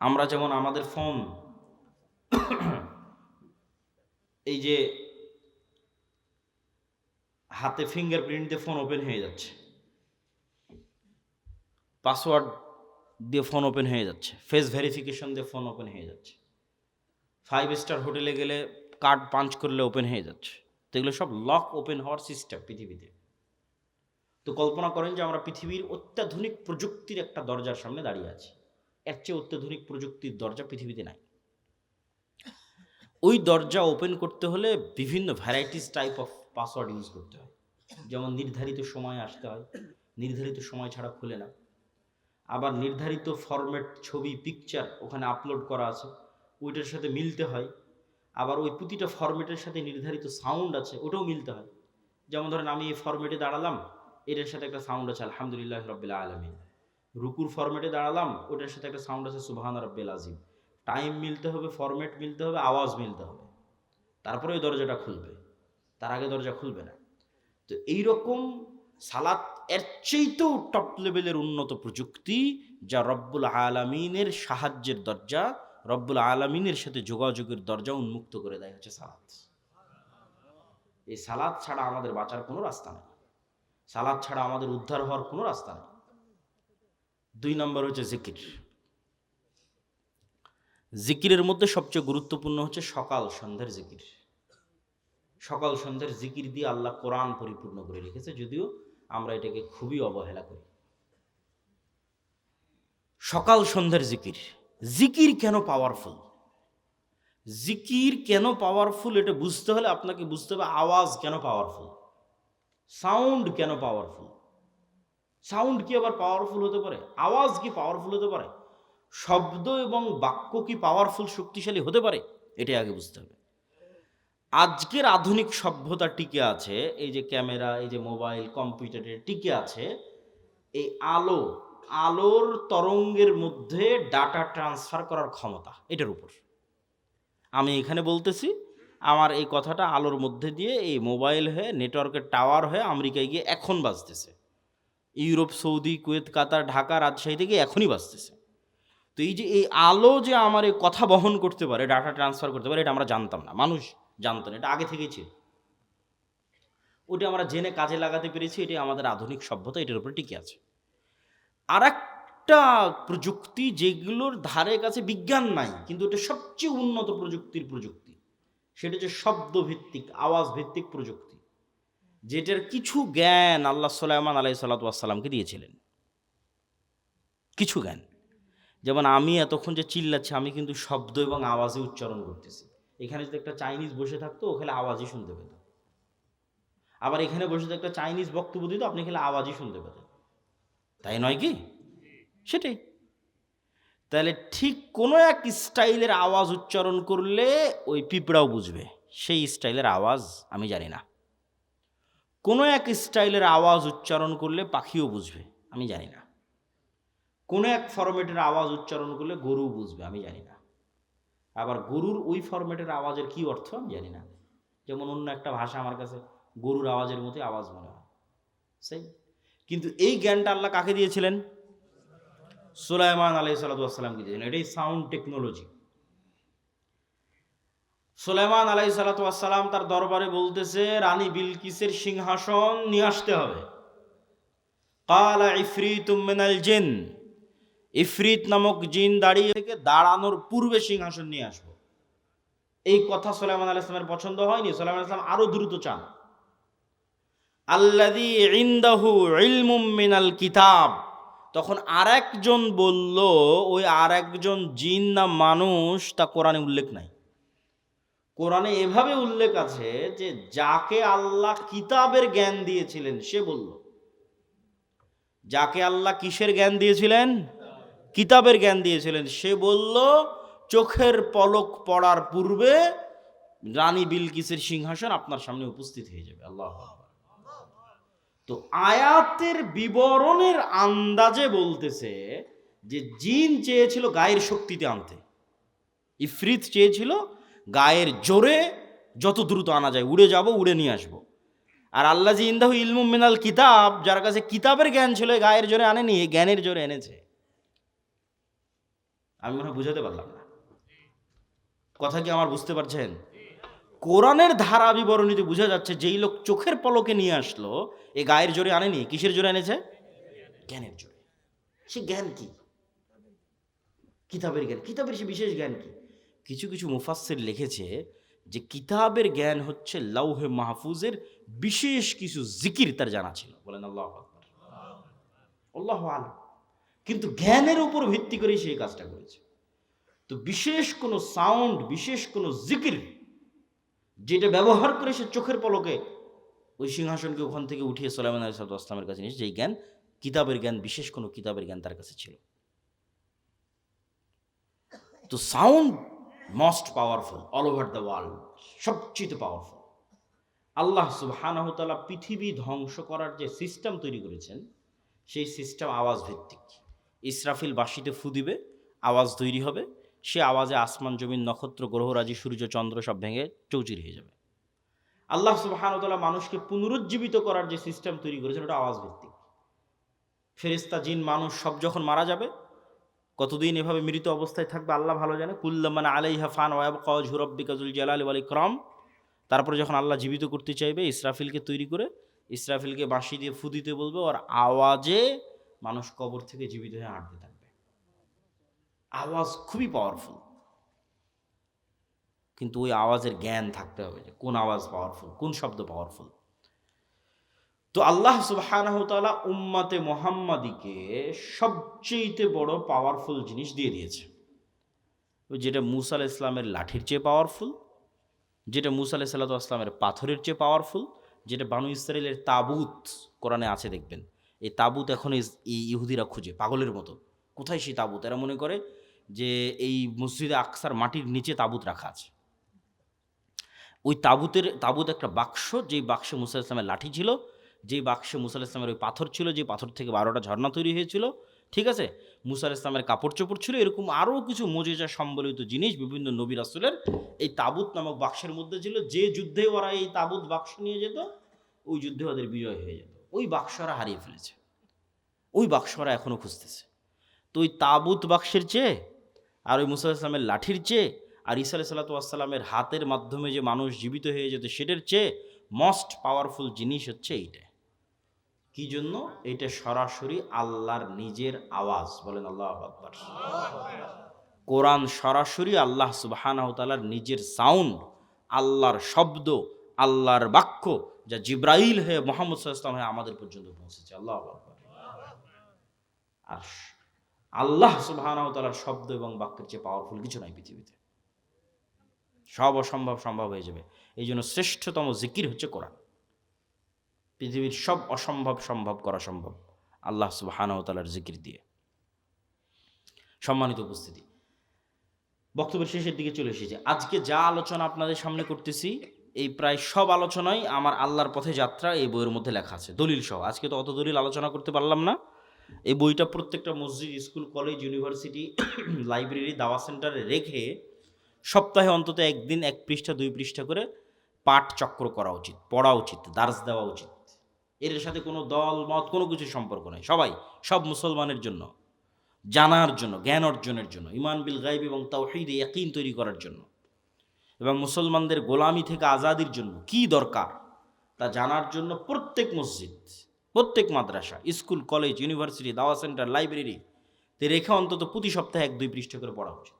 আমরা যেমন আমাদের ফোন, এই যে হাতে ফিঙ্গারপ্রিন্ট দিয়ে ফোন ওপেন হয়ে যাচ্ছে, পাসওয়ার্ড দিয়ে ফোন ওপেন হয়ে যাচ্ছে, ফেস ভেরিফিকেশন দিয়ে ফোন ওপেন হয়ে যাচ্ছে, 5 স্টার হোটেলে গেলে কার্ড পাঞ্চ করলে ওপেন হয়ে যাচ্ছে। তো এগুলো সব লক ওপেন হওয়ার সিস্টেম পৃথিবীতে। তো কল্পনা করেন যে আমরা পৃথিবীর অত্যাধুনিক প্রযুক্তির একটা দরজার সামনে দাঁড়িয়ে আছি। এর চেয়ে অত্যাধুনিক প্রযুক্তির দরজা পৃথিবীতে নাই। ওই দরজা ওপেন করতে হলে বিভিন্ন varieties type of password use করতে হয়। যেমন নির্ধারিত সময়ে আসতে হয়, নির্ধারিত সময় ছাড়া খুলে না। আবার নির্ধারিত ফরম্যাট ছবি, পিকচার ওখানে আপলোড করা আছে, ওইটার সাথে মিলতে হয়। আবার ওই প্রতিটা ফরম্যাটের সাথে নির্ধারিত সাউন্ড আছে, ওটাও মিলতে হয়। যেমন ধরেন আমি এই ফরম্যাটে দাঁড়ালাম, এটার সাথে একটা সাউন্ড আছে আলহামদুলিল্লাহ রাব্বিল আলামিন। রুকুর ফরম্যাটে দাঁড়ালাম, ওটার সাথে একটা সাউন্ড আছে সুবহান রাব্বিল আযীম। টাইম মিলতে হবে, ফরম্যাট মিলতে হবে, আওয়াজ মিলতে হবে, তারপরে ওই দরজাটা খুলবে, তার আগে দরজা খুলবে না। তো এইরকম সালাত এর চেয়েতেও টপ লেভেলের উন্নত প্রযুক্তি, যা রব্বুল আলামিনের সাহায্যের দরজা, রব্বুল আলামিনের সাথে যোগাযোগের দরজা উন্মুক্ত করে দেয় হচ্ছে সালাত। এই সালাত ছাড়া আমাদের বাঁচার কোনো রাস্তা নেই, সালাত ছাড়া আমাদের উদ্ধার হওয়ার কোনো রাস্তা নেই। 2 নম্বর হচ্ছে জিকির। জিকিরের মধ্যে সবচেয়ে গুরুত্বপূর্ণ হচ্ছে সকাল সন্ধ্যার জিকির। সকাল সন্ধ্যার জিকির দিয়ে আল্লাহ কোরআন পরিপূর্ণ করে রেখেছে, যদিও আমরা এটাকে খুবই অবহেলা করি। সকাল সন্ধ্যার জিকির। জিকির কেন পাওয়ারফুল? জিকির কেন পাওয়ারফুল এটা বুঝতে হলে আপনাকে বুঝতে হবে আওয়াজ কেন পাওয়ারফুল, সাউন্ড কেন পাওয়ারফুল। সাউন্ড কি আবার পাওয়ারফুল হতে পারে? আওয়াজ কি পাওয়ারফুল হতে পারে? শব্দ এবং বাক্য কি পাওয়ারফুল, শক্তিশালী হতে পারে? এটাই আগে বুঝতে হবে। আজকের আধুনিক সভ্যতা টিকে আছে, এই যে ক্যামেরা, এই যে মোবাইল, কম্পিউটারে টিকে আছে এই আলোর তরঙ্গের মধ্যে ডাটা ট্রান্সফার করার ক্ষমতা, এটার উপর। আমি এখানে বলতেছি, আমার এই কথাটা আলোর মধ্যে দিয়ে এই মোবাইল হয়ে, নেটওয়ার্কের টাওয়ার হয়ে আমেরিকায় গিয়ে এখন বাজতেছে, ইউরোপ, সৌদি, কুয়েত, কাতার, ঢাকা, রাজশাহী থেকে এখনই বাজতেছে। তো এই যে এই আলো যে আমার এই কথা বহন করতে পারে, ডাটা ট্রান্সফার করতে পারে, এটা আমরা জানতাম না, মানুষ জানতো না, এটা আগে থেকেই ছিল। ওটা আমরা জেনে কাজে লাগাতে পেরেছি, এটাই আমাদের আধুনিক সভ্যতা, এটার উপরে টিকে আছে। আর একটা একটা প্রযুক্তি যেগুলোর ধারে কাছে বিজ্ঞান নাই, কিন্তু এটা সবচেয়ে উন্নত প্রযুক্তি। সেটা হচ্ছে শব্দভিত্তিক, আওয়াজ ভিত্তিক প্রযুক্তি, যেটার কিছু জ্ঞান আল্লাহ সুলাইমান আলাইহিস সালাতু ওয়াস সালামকে দিয়েছিলেন। কিছু জ্ঞান, যেমন আমি এতক্ষণ যে চিল্লাচ্ছি, আমি কিন্তু শব্দ এবং আওয়াজে উচ্চারণ করতেছি। এখানে যদি একটা চাইনিজ বসে থাকতো, ও খেলে আওয়াজই শুনতে পেত। আবার এখানে বসে যদি একটা চাইনিজ বক্তব্য দিত, আপনি খেলে আওয়াজই শুনতে পেতেন। তাই নয় কি? সেটাই। তাহলে ঠিক কোনো এক স্টাইলের আওয়াজ উচ্চারণ করলে ওই পিঁপড়াও বুঝবে, সেই স্টাইলের আওয়াজ আমি জানি না। কোনো এক স্টাইলের আওয়াজ উচ্চারণ করলে পাখিও বুঝবে, আমি জানি না। কোনো এক ফরম্যাটের আওয়াজ উচ্চারণ করলে গরু বুঝবে, আমি জানি না। আবার গরুর ওই ফরম্যাটের আওয়াজের কি অর্থ আমি জানি না। যেমন অন্য একটা ভাষা আমার কাছে গরুর আওয়াজের মতোই আওয়াজ মনে হয়, সেই। কিন্তু এই জ্ঞানটা আল্লাহ কাকে দিয়েছিলেন? সুলাইমান আলাইহিস সালাতু ওয়াস সালামকে দিয়েছিলেন। এটাই সাউন্ড টেকনোলজি। সুলাইমান আলাইহিস সালাতু ওয়াস সালাম তার দরবারে বলতেছে, রানী বিলকিসের সিংহাসন নিয়ে আসতে হবে। ক্বালা ইফরিতুম মিনাল জিন, ইফরিত নামক জিন দাঁড়িয়ে থেকে দাঁড়ানোর পূর্বে সিংহাসন নিয়ে আসবো। এই কথা সুলাইমান আলাইহিস সালামের পছন্দ হয়নি। সুলাইমান আলাইহিস সালাম আরো দ্রুত চান। আল্লাযী ইনদাহু ইলমুম মিনাল কিতাব, তখন আরেকজন বলল, ওই আরেকজন জিন না মানুষ তা কোরআনে উল্লেখ নাই। কোরআনে এভাবে উল্লেখ আছে যে যাকে আল্লাহ কিতাবের জ্ঞান দিয়েছিলেন সে বলল। যাকে আল্লাহ কিসের জ্ঞান দিয়েছিলেন? কিতাবের জ্ঞান দিয়েছিলেন। সে বলল চোখের পলক পড়ার পূর্বে রানী বিলকিসের সিংহাসন আপনার সামনে উপস্থিত হয়ে যাবে। আল্লাহু আকবার। তো আয়াতের বিবরণের আন্দাজে বলতেছে যে জিন চেয়েছিল গায়ের শক্তিতে আনতে, ইফরিত চেয়েছিল গায়ের জোরে যত দ্রুত আনা যায়, উড়ে যাব, উড়ে নিয়ে আসবো। আর আল্লাহ জি ইনদাহু ইলমুম মিনাল কিতাব, যার কাছে কিতাবের জ্ঞান ছিল, গায়ের জোরে আনেনি, জ্ঞানের জোরে এনেছে। আমি মনে হয় বুঝাতে পারলাম না কথা, কি আমার বুঝতে পারছেন? কোরআনের ধারা বিবরণীতে বোঝা যাচ্ছে যেই লোক চোখের পলকে নিয়ে আসলো, এ গায়ের জোরে আনেনি, কিসের জোরে এনেছে? জ্ঞানের জোরে। সে জ্ঞান কি? কিতাবের জ্ঞান। কিতাবের সে বিশেষ জ্ঞান কি? কিছু কিছু মুফাসসির লিখেছে যে কিতাবের জ্ঞান হচ্ছে লাউহে মাহফুজের বিশেষ কিছু জিকির তার জানা ছিল। বলেন আল্লাহু আকবার। আল্লাহু আলাম। কিন্তু জ্ঞানের উপর ভিত্তি করে সেই কাজটা করেছে। তো বিশেষ কোনো সাউন্ড, বিশেষ কোনো জিকির যেটা ব্যবহার করে সে চোখের পলকে ওই সিংহাসনকে ওখান থেকে উঠিয়ে সুলাইমান আলাইহিস সালামের কাছে নিয়েছে, যেই জ্ঞান কিতাবের জ্ঞান, বিশেষ কোনো কিতাবের জ্ঞান তার কাছে ছিল। তো sound most powerful all over the world, সবচেয়ে পাওয়ারফুল। আল্লাহ সুবহানাহু ওয়া তাআলা পৃথিবী ধ্বংস করার যে সিস্টেম তৈরি করেছেন, সেই সিস্টেম আওয়াজ ভিত্তিক। ইসরাফিল বাঁশিতে ফু দিবে, আওয়াজ তৈরি হবে, সে আওয়াজে আসমান জমিন নক্ষত্র গ্রহরাজি সূর্য চন্দ্র সব ভেঙে চৌচির হয়ে যাবে। আল্লাহ সুবহানাহু ওয়া তাআলা মানুষকে পুনরুজ্জীবিত করার যে সিস্টেম তৈরি করেছেন, ওটা আওয়াজ ভিত্তিক। ফেরেশতা জিন মানুষ সব যখন মারা যাবে, কতদিন এভাবে মৃত অবস্থায় থাকবে আল্লাহ ভালো জানে। কুল্লুমান আলাইহা ফান ওয়া ইয়াবকা ওয়াজহু রাব্বিকা যুল জালালি ওয়াল ইকরাম। তারপরে যখন আল্লাহ জীবিত করতে চাইবে, ইসরাফিলকে তৈরি করে ইসরাফিলকে বাঁশি দিয়ে ফু দিতে বলবে, ওর আওয়াজে মানুষ কবর থেকে জীবিত হয়ে হাঁটতে থাকবে। আওয়াজ খুবই পাওয়ারফুল, কিন্তু ওই আওয়াজের জ্ঞান থাকতে হবে যে কোন আওয়াজ পাওয়ারফুল, কোন শব্দ পাওয়ারফুল। তো আল্লাহ সুবহানাহু ওয়া তাআলা উম্মতে মুহাম্মাদিকে সবচেয়ে বড় পাওয়ারফুল জিনিস দিয়ে দিয়েছে, যেটা মূসা আলাইহিস সালামের লাঠির চেয়ে পাওয়ারফুল, যেটা মূসা আলাইহিস সালামের পাথরের চেয়ে পাওয়ারফুল, যেটা বানু ইসরাইলের তাবুত কোরআনে আছে দেখবেন। এই তাবুত এখন এই ইহুদিরা খুঁজে পাগলের মতো, কোথায় সেই তাবুত? এরা মনে করে যে এই মসজিদে আকসার মাটির নিচে তাবুত রাখা আছে। ওই তাবুত একটা বাক্স, যেই বাক্সে মূসা আলাইহিস সালামের লাঠি ছিল, যেই বাক্সে মূসা আলাইহিস সালামের ওই পাথর ছিল, যে পাথর থেকে 12টা ঝর্ণা তৈরি হয়েছিল, ঠিক আছে, মূসা আলাইহিস সালামের কাপড় চোপড় ছিল, এরকম আরও কিছু মুজিজা সম্বলিত জিনিস বিভিন্ন নবী রাসূলের এই তাবুত নামক বাক্সের মধ্যে ছিল। যে যুদ্ধে ওরা এই তাবুত বাক্স নিয়ে যেত, ওই যুদ্ধে ওদের বিজয় হয়ে যেত। ওই বাক্স ওরা হারিয়ে ফেলেছে, ওই বাক্স ওরা এখনও খুঁজতেছে। তো ওই তাবুত বাক্সের চেয়ে আর ওই মূসা আলাইহিস সালামের লাঠির চেয়ে আর ঈসা আলাইহিস সালামের হাতের মাধ্যমে যে মানুষ জীবিত হয়ে যেত, সেটার চেয়ে মোস্ট পাওয়ারফুল জিনিস হচ্ছে এইটা। কি জন্য? এটা সরাসরি আল্লাহর নিজের আওয়াজ, বলেন আল্লাহু আকবার। কোরআন সরাসরি আল্লাহ সুবহানাহু ওয়া তাআলার নিজের সাউন্ড, আল্লাহর শব্দ, আল্লাহর বাক্য, যা জিব্রাইল হয়ে মুহাম্মদ সাল্লাল্লাহু আলাইহি ওয়াসাল্লাম হয়ে আমাদের পর্যন্ত পৌঁছেছে। আল্লাহু আকবার। আর আল্লাহ সুবহানাহু ওয়া তাআলার শব্দ এবং বাক্যের চেয়ে পাওয়ারফুল কিছু নাই পৃথিবীতে। সব অসম্ভব সম্ভব হয়ে যাবে। এই জন্য শ্রেষ্ঠতম জিকির হচ্ছে কোরআন। পৃথিবীর সব অসম্ভব সম্ভব করা সম্ভব আল্লাহ সুবহানাহু ওয়া তাআলার জিকির দিয়ে। সম্মানিত উপস্থিতি, বক্তব্যের শেষের দিকে চলে এসেছে। আজকে যা আলোচনা আপনাদের সামনে করতেছি, এই প্রায় সব আলোচনাই আমার আল্লাহর পথে যাত্রা এই বইয়ের মধ্যে লেখা আছে, দলিল সহ। আজকে তো অত দলিল আলোচনা করতে পারলাম না। এই বইটা প্রত্যেকটা মসজিদ, স্কুল, কলেজ, ইউনিভার্সিটি, লাইব্রেরি, দাওয়া সেন্টারে রেখে সপ্তাহে অন্তত একদিন 1 পৃষ্ঠা 2 পৃষ্ঠা করে পাঠ চক্র করা উচিত, পড়া উচিত, দার্স দেওয়া উচিত। এর সাথে কোনো দল মত কোনো কিছুর সম্পর্ক নেই। সব মুসলমানের জন্য, জানার জন্য, জ্ঞান অর্জনের জন্য, ঈমান বিল গায়ব এবং তাওহীদে ইয়াকিন তৈরি করার জন্য, এবং মুসলমানদের গোলামি থেকে আজাদির জন্য কি দরকার তা জানার জন্য প্রত্যেক মসজিদ, প্রত্যেক মাদ্রাসা, স্কুল, কলেজ, ইউনিভার্সিটি, দাওয়া সেন্টার, লাইব্রেরি তে রেখে অন্তত প্রতি সপ্তাহে 1-2 পৃষ্ঠা করে পড়া উচিত।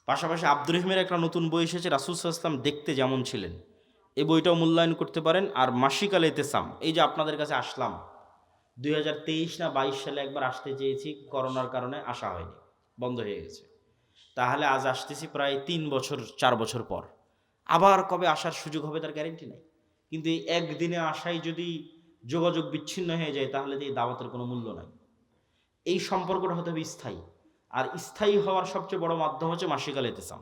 পাশাপাশি আব্দুর রহিমের একটা নতুন বই এসেছে, রাসূল সাল্লাল্লাহু আলাইহি ওয়াসাল্লাম দেখতে যেমন ছিলেন, এই বইটাও মূল্যায়ন করতে পারেন। আর মাসিক আল ইতিসাম, এই যে আপনাদের কাছে আসলাম, 2023 না 22 সালে একবার আসতে চেয়েছি, করোনার কারণে আসা হয়নি, বন্ধ হয়ে গেছে। তাহলে আজ আসতেছি প্রায় 3 বছর 4 বছর পর। আবার কবে আসার সুযোগ হবে তার গ্যারেন্টি নাই। কিন্তু এই একদিনে আসাই যদি যোগাযোগ বিচ্ছিন্ন হয়ে যায়, তাহলে এই দাওয়াতের কোনো মূল্য নাই। এই সম্পর্কটা হতে হবে স্থায়ী। আর স্থায়ী হওয়ার সবচেয়ে বড় মাধ্যম হচ্ছে মাসিক আল ইতিসাম।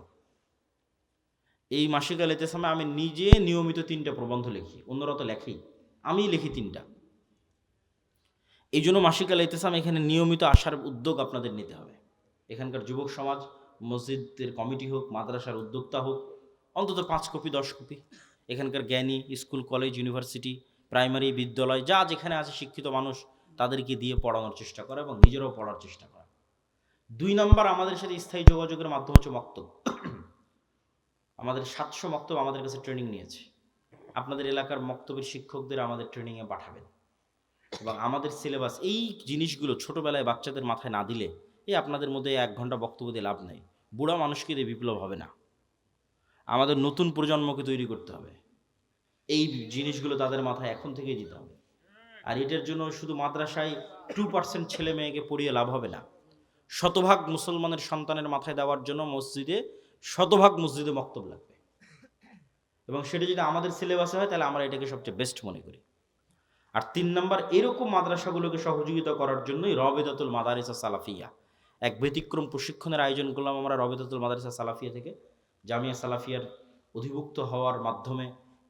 এই মাসিক আল ইতিসামে আমি নিজে নিয়মিত 3টা প্রবন্ধ লিখি, অন্যরা তো লেখেই, আমি লিখি 3টা। এই জন্য মাসিক আল ইতিসাম এখানে নিয়মিত আসার উদ্যোগ আপনাদের নিতে হবে। এখানকার যুবক সমাজ, মসজিদের কমিটি হোক, মাদ্রাসার উদ্যোক্তা হোক, অন্তত 5 কপি 10 কপি এখানকার জ্ঞানী, স্কুল, কলেজ, ইউনিভার্সিটি, প্রাইমারি, বিদ্যালয়, যা যেখানে আছে শিক্ষিত মানুষ, তাদেরকে দিয়ে পড়ানোর চেষ্টা করা এবং নিজেরাও পড়ার চেষ্টা করা। 2 নম্বর, আমাদের সাথে স্থায়ী যোগাযোগের মাধ্যম হচ্ছে মক্তব। আমাদের 700 মক্তব আমাদের কাছে ট্রেনিং নিয়েছে। আপনাদের এলাকার মক্তবের শিক্ষকদের আমাদের ট্রেনিংয়ে পাঠাবেন, এবং আমাদের সিলেবাস এই জিনিসগুলো ছোটোবেলায় বাচ্চাদের মাথায় না দিলে, এই আপনাদের মধ্যে 1 ঘন্টা বক্তব্য দিয়ে লাভ নেই। বুড়া মানুষকে দিয়ে বিপ্লব হবে না। আমাদের নতুন প্রজন্মকে তৈরি করতে হবে। এই জিনিসগুলো তাদের মাথায় এখন থেকেই দিতে হবে। আর এটার জন্য শুধু মাদ্রাসায় 2% ছেলে মেয়েকে পড়িয়ে লাভ হবে না। শতভাগ মুসলমানের সন্তানের মাথায় দেওয়ার জন্য শতভাগ মসজিদে মক্তব লাগবে, এবং সেটা যদি আমাদের সিলেবাসে হয় তাহলে আমরা এটাকে সবচেয়ে বেস্ট মনে করি। আর 3 নম্বর, এরকম মাদ্রাসাগুলোকে সহযোগিতা করার জন্যই রবেদাতুল মাদারিস সালাফিয়া, এক ব্যতিক্রম প্রশিক্ষণের আয়োজন করলাম আমরা রবেদাতুল মাদারিস সালাফিয়া থেকে। জামিয়া সালাফিয়ার অধিভুক্ত হওয়ার মাধ্যমে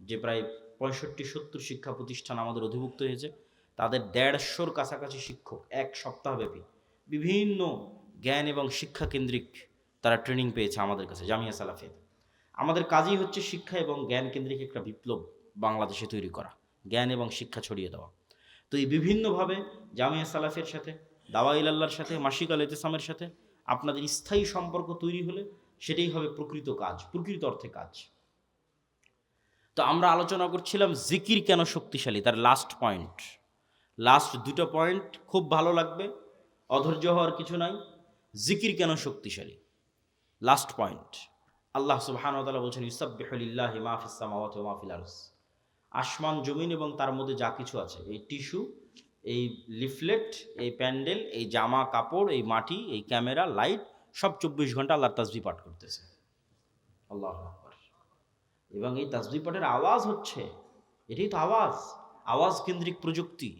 যে প্রায় 65-70 শিক্ষা প্রতিষ্ঠান আমাদের অধিভুক্ত হয়েছে, তাদের 150-র কাছাকাছি শিক্ষক 1 সপ্তাহব্যাপী বিভিন্ন জ্ঞান এবং শিক্ষা কেন্দ্রিক তারা ট্রেনিং পেয়েছে আমাদের কাছে জামিয়া সালাফিয়াতে। আমাদের কাজই হচ্ছে শিক্ষা এবং জ্ঞান কেন্দ্রিক একটা বিপ্লব বাংলাদেশে তৈরি করা, জ্ঞান এবং শিক্ষা ছড়িয়ে দেওয়া। তো এই বিভিন্নভাবে জামিয়া সালাফের সাথে, দাওয়া ইলাল্লাহর সাথে, মাসিক আল ইতিসামের সাথে আপনাদের স্থায়ী সম্পর্ক তৈরি হলে সেটাই হবে প্রকৃত কাজ, প্রকৃত অর্থে কাজ। তো আমরা আলোচনা করছিলাম জিকির কেন শক্তিশালী, তার লাস্ট 2টা পয়েন্ট খুব ভালো লাগবে, অধৈর্য হওয়ার কিছু নাই। জিকির কেন শক্তিশালী, লাস্ট পয়েন্ট। আল্লাহ সুবহানাহু ওয়া তাআলা বলছেন, ইউসাব্বিহু লিল্লাহি মা ফিস সামাওয়াতি ওয়া মা ফিল আরদ। আসমান জমিন এবং তার মধ্যে যা কিছু আছে, এই টিস্যু, এই লিফলেট, এই প্যান্ডেল, এই জামা কাপড়, এই মাটি, এই ক্যামেরা, লাইট, সব 24 ঘন্টা আল্লাহর তাসবিহ পাঠ করতেছে। আল্লাহু আকবার। এবং এই তাসবিহ পাঠের আওয়াজ হচ্ছে, এটাই তো আওয়াজ কেন্দ্রিক প্রযুক্তি।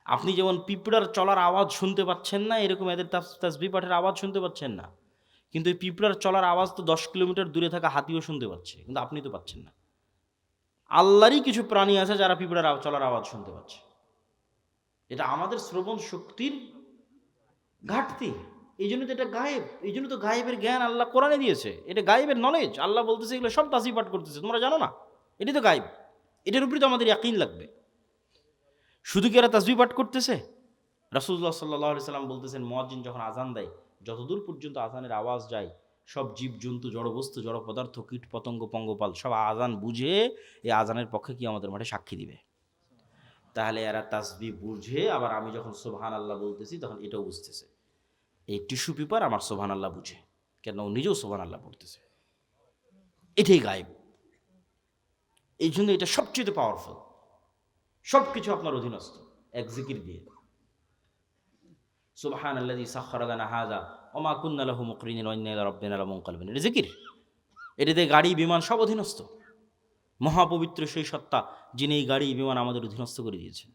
আপনি যেমন পিঁপড়ার চলার আওয়াজ শুনতে পাচ্ছেন না, এরকম এদের তাসবিহ পাঠের আওয়াজ শুনতে পাচ্ছেন না। কিন্তু এই পিঁপড়ার চলার আওয়াজ তো 10 কিলোমিটার দূরে থাকা হাতিও শুনতে পাচ্ছে, কিন্তু আপনি তো পাচ্ছেন না। আল্লাহরই কিছু প্রাণী আছে যারা পিঁপড়ার চলার আওয়াজ শুনতে পাচ্ছে। এটা আমাদের শ্রবণ শক্তির ঘাটতি। এই জন্য তো এটা গায়েব, এই জন্য তো গায়েবের জ্ঞান আল্লাহ কোরআনে দিয়েছে। এটা গায়েবের নলেজ। আল্লাহ বলতেছে এগুলো সব তাসবিহ পাঠ করতেছে, তোমরা জানো না, এটি তো গায়েব। এটার উপরে তো আমাদের ইয়াকিন লাগবে। শুধু কি এরা তাসবিহ পাঠ করতেছে? রাসূলুল্লাহ সাল্লাল্লাহু আলাইহি সাল্লাম বলতেছেন, মুয়াজ্জিন যখন আজান দেয়, যতদূর পর্যন্ত আজানের আওয়াজ যায়, সব জীব জন্তু, জড়বস্তু, জড় পদার্থ, কীট পতঙ্গ, পঙ্গপাল সব আজান বুঝে এই আজানের পক্ষে কিয়ামতের মাঠে সাক্ষী দিবে। তাহলে এরা তাসবিহ বুঝে, আবার আমি যখন সুবহানাল্লাহ বলতেছি তখন এটাও বুঝতেছে। এই টিস্যু পেপার আমার সুবহানাল্লাহ বুঝে, কেন ও নিজেও সুবহানাল্লাহ পড়তেছে। এটাই গায়েব। এই জন্য এটা সবচেয়ে পাওয়ারফুল। সব কিছু আপনার অধীনস্থ এক জিকির দিয়ে। সুবহানাল্লাযী সাখখারা লানা হাযা ওয়া মা কুন্না লাহু মুকরিনিন ওয়া ইন্না ইলা রাব্বিনা লামুনকালিবুন। এটা জিকির। এটাতে গাড়ি বিমান সব অধীনস্থ। মহাপবিত্র সেই সত্তা যিনি এই গাড়ি বিমান আমাদের অধীনস্থ করে দিয়েছেন।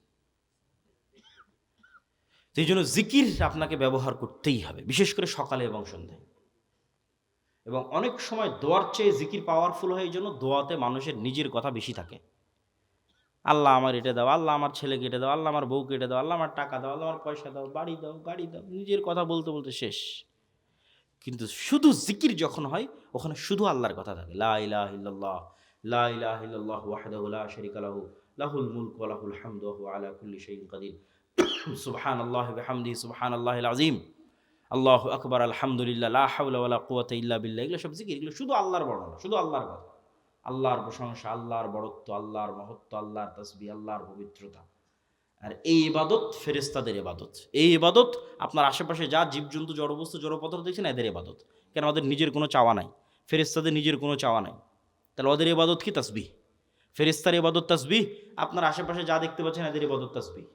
সেই জন্য জিকির আপনাকে ব্যবহার করতেই হবে, বিশেষ করে সকালে এবং সন্ধ্যায়। এবং অনেক সময় দোয়ার চেয়ে জিকির পাওয়ারফুল হয়, এই জন্য দোয়াতে মানুষের নিজের কথা বেশি থাকে। আল্লাহ আমার এটা দাও, আল্লাহ আমার ছেলেকে এটা দাও, আল্লাহ আমার বউকে এটা দাও, আল্লাহ আমার টাকা দাও, আল্লাহ আমার পয়সা দাও, বাড়ি দাও, গাড়ি দাও, নিজের কথা বলতে বলতে শেষ। কিন্তু শুধু জিকির যখন হয়, ওখানে শুধু আল্লাহর কথা থাকে। লা ইলাহা ইল্লাল্লাহ, লা ইলাহা ইল্লাল্লাহু ওয়াহদাহু লা শারীকা লাহু, লাহুল মুলকু ওয়া লাহুল হামদু ওয়া হুয়া আলা কুল্লি শাইইন কাদির, সুবহানাল্লাহি ওয়া বিহামদিহি সুবহানাল্লাহিল আযীম, আল্লাহু আকবার, আলহামদুলিল্লাহ, লা হাওলা ওয়া লা কুওয়াতা ইল্লা বিল্লাহ। এগুলো সব জিকির, এগুলো শুধু আল্লাহর বর্ণনা, শুধু আল্লাহর কথা, আল্লাহর প্রশংসা, আল্লাহর বড়ত্ব, আল্লাহর মহত্ব, আল্লাহর তাসবিহ, আল্লাহর পবিত্রতা। আর এই ইবাদত ফেরেশতাদের ইবাদত। এই ইবাদত আপনার আশেপাশে যা জীবজন্তু, জড়বস্তু, জড়পদার্থ দেখছেন, এদের ইবাদত। কেন? ওদের নিজের কোনো চাওয়া নাই, ফেরেশতাদের নিজের কোনো চাওয়া নাই। তাহলে ওদের ইবাদত কি? তাসবিহ। ফেরেশতার ইবাদত তাসবিহ, আপনার আশেপাশে যা দেখতে পাচ্ছেন এদের ইবাদত তাসবিহ।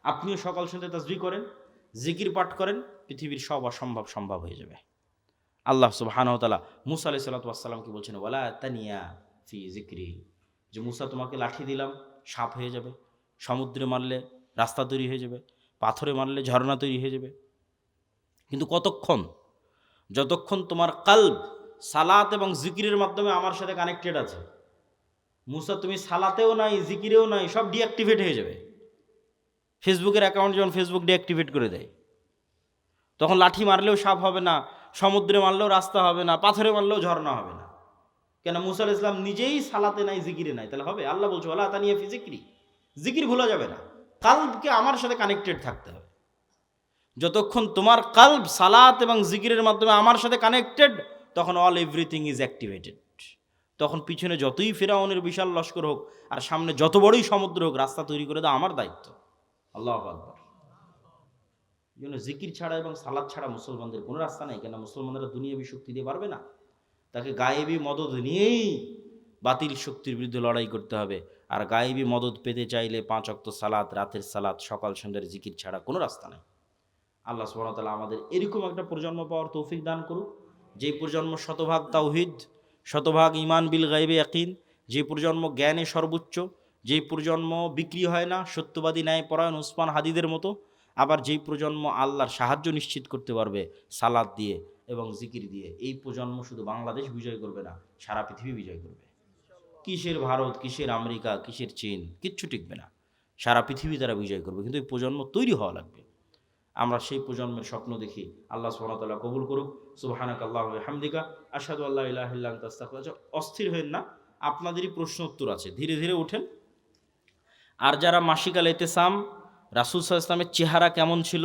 আপনিও সকাল সন্ধ্যা তাসবিহ করেন, জিকির পাঠ করেন, পৃথিবীর সব অসম্ভব সম্ভব হয়ে যাবে। আল্লাহ সুবহানাহু ওয়া তাআলা মূসা আলাইহিস সালাতু ওয়াস সালামকে বলছেন, ওয়ালা তানিয়া ফি যিকরি, যে মূসা তোমাকে লাঠি দিলাম, সাপ হয়ে যাবে, সমুদ্রে মারলে রাস্তা তৈরি হয়ে যাবে, পাথরে মারলে ঝর্ণা তৈরি হয়ে যাবে। কিন্তু কতক্ষণ? যতক্ষণ তোমার কলব সালাত এবং জিকিরের মাধ্যমে আমার সাথে কানেক্টেড আছে। মূসা তুমি সালাতেও নাই, জিকিরেও নাই, সব ডিঅ্যাক্টিভেট হয়ে যাবে। ফেসবুকের অ্যাকাউন্ট যখন ফেসবুক ডিঅ্যাক্টিভেট করে দেয়, তখন লাঠি মারলেও সাপ হবে না, সমুদ্রে মারলেও রাস্তা হবে না, পাথরে মারলেও ঝর্ণা হবে না। কেন? মূসা আলাইহিস সালাম নিজেই সালাতে নাই, জিকিরে নাই, তাহলে হবে? আল্লাহ বলছে ওয়ালা তানিয়া ফি যিকরি, জিকির ভুলা যাবে না, কলবকে আমার সাথে কানেক্টেড থাকতে হবে। যতক্ষণ তোমার কলব সালাত এবং জিকিরের মাধ্যমে আমার সাথে কানেক্টেড, তখন অল এভরিথিং ইজ অ্যাক্টিভেটেড। তখন পিছনে যতই ফিরআউনের বিশাল লস্কর হোক আর সামনে যত বড়ই সমুদ্র হোক, রাস্তা তৈরি করে দেওয়া আমার দায়িত্ব। আল্লাহু আকবার। এই জন্য জিকির ছাড়া এবং সালাত ছাড়া মুসলমানদের কোনো রাস্তা নেই। কেন? মুসলমানরা দুনিয়াবী শক্তি দিয়ে পারবে না, তাকে গায়েবী মদদ নিয়েই বাতিল শক্তির বিরুদ্ধে লড়াই করতে হবে। আর গায়েবী মদদ পেতে চাইলে 5 ওয়াক্ত সালাত, রাতের সালাত, সকাল সন্ধ্যার জিকির ছাড়া কোনো রাস্তা নেই। আল্লাহ সুবহানাহু ওয়া তাআলা আমাদের এরকম একটা প্রজন্ম পাওয়ার তৌফিক দান করুক, যে প্রজন্ম শতভাগ তাওহীদ, শতভাগ ঈমান বিল গায়বে ইয়াকিন, যে প্রজন্ম জ্ঞানে সর্বোচ্চ, যে প্রজন্ম বিক্রি হয় না, সত্যবাদী ন্যায়পরায়ণ উসমান হাদিদের মতো। আবার যেই প্রজন্ম আল্লাহর সাহায্য নিশ্চিত করতে পারবে সালাত দিয়ে এবং জিকির দিয়ে। এই প্রজন্ম শুধু বাংলাদেশ বিজয় করবে না, সারা পৃথিবী বিজয় করবে। কিসের ভারত, কিসের আমেরিকা, কিসের চীন, কিচ্ছু টিকবে না, সারা পৃথিবী তারা বিজয় করবে। কিন্তু এই প্রজন্ম তৈরি হওয়া লাগবে। আমরা সেই প্রজন্মের স্বপ্ন দেখি। আল্লাহ সুবহানাহু ওয়া তাআলা কবুল করুক। সুবহানাকাল্লাহু ওয়া বিহামদিকা আশহাদু আল্লা ইলাহা ইল্লা আনতা আস্তাগফিরুকা। অস্থির হবেন না, আপনাদেরই প্রশ্ন উত্তর আছে, ধীরে ধীরে ওঠেন। আর যারা মাসিকাল ইতিসাম, রাসূল সাল্লাল্লাহু আলাইহি ওয়াসাল্লামের চেহারা কেমন ছিল,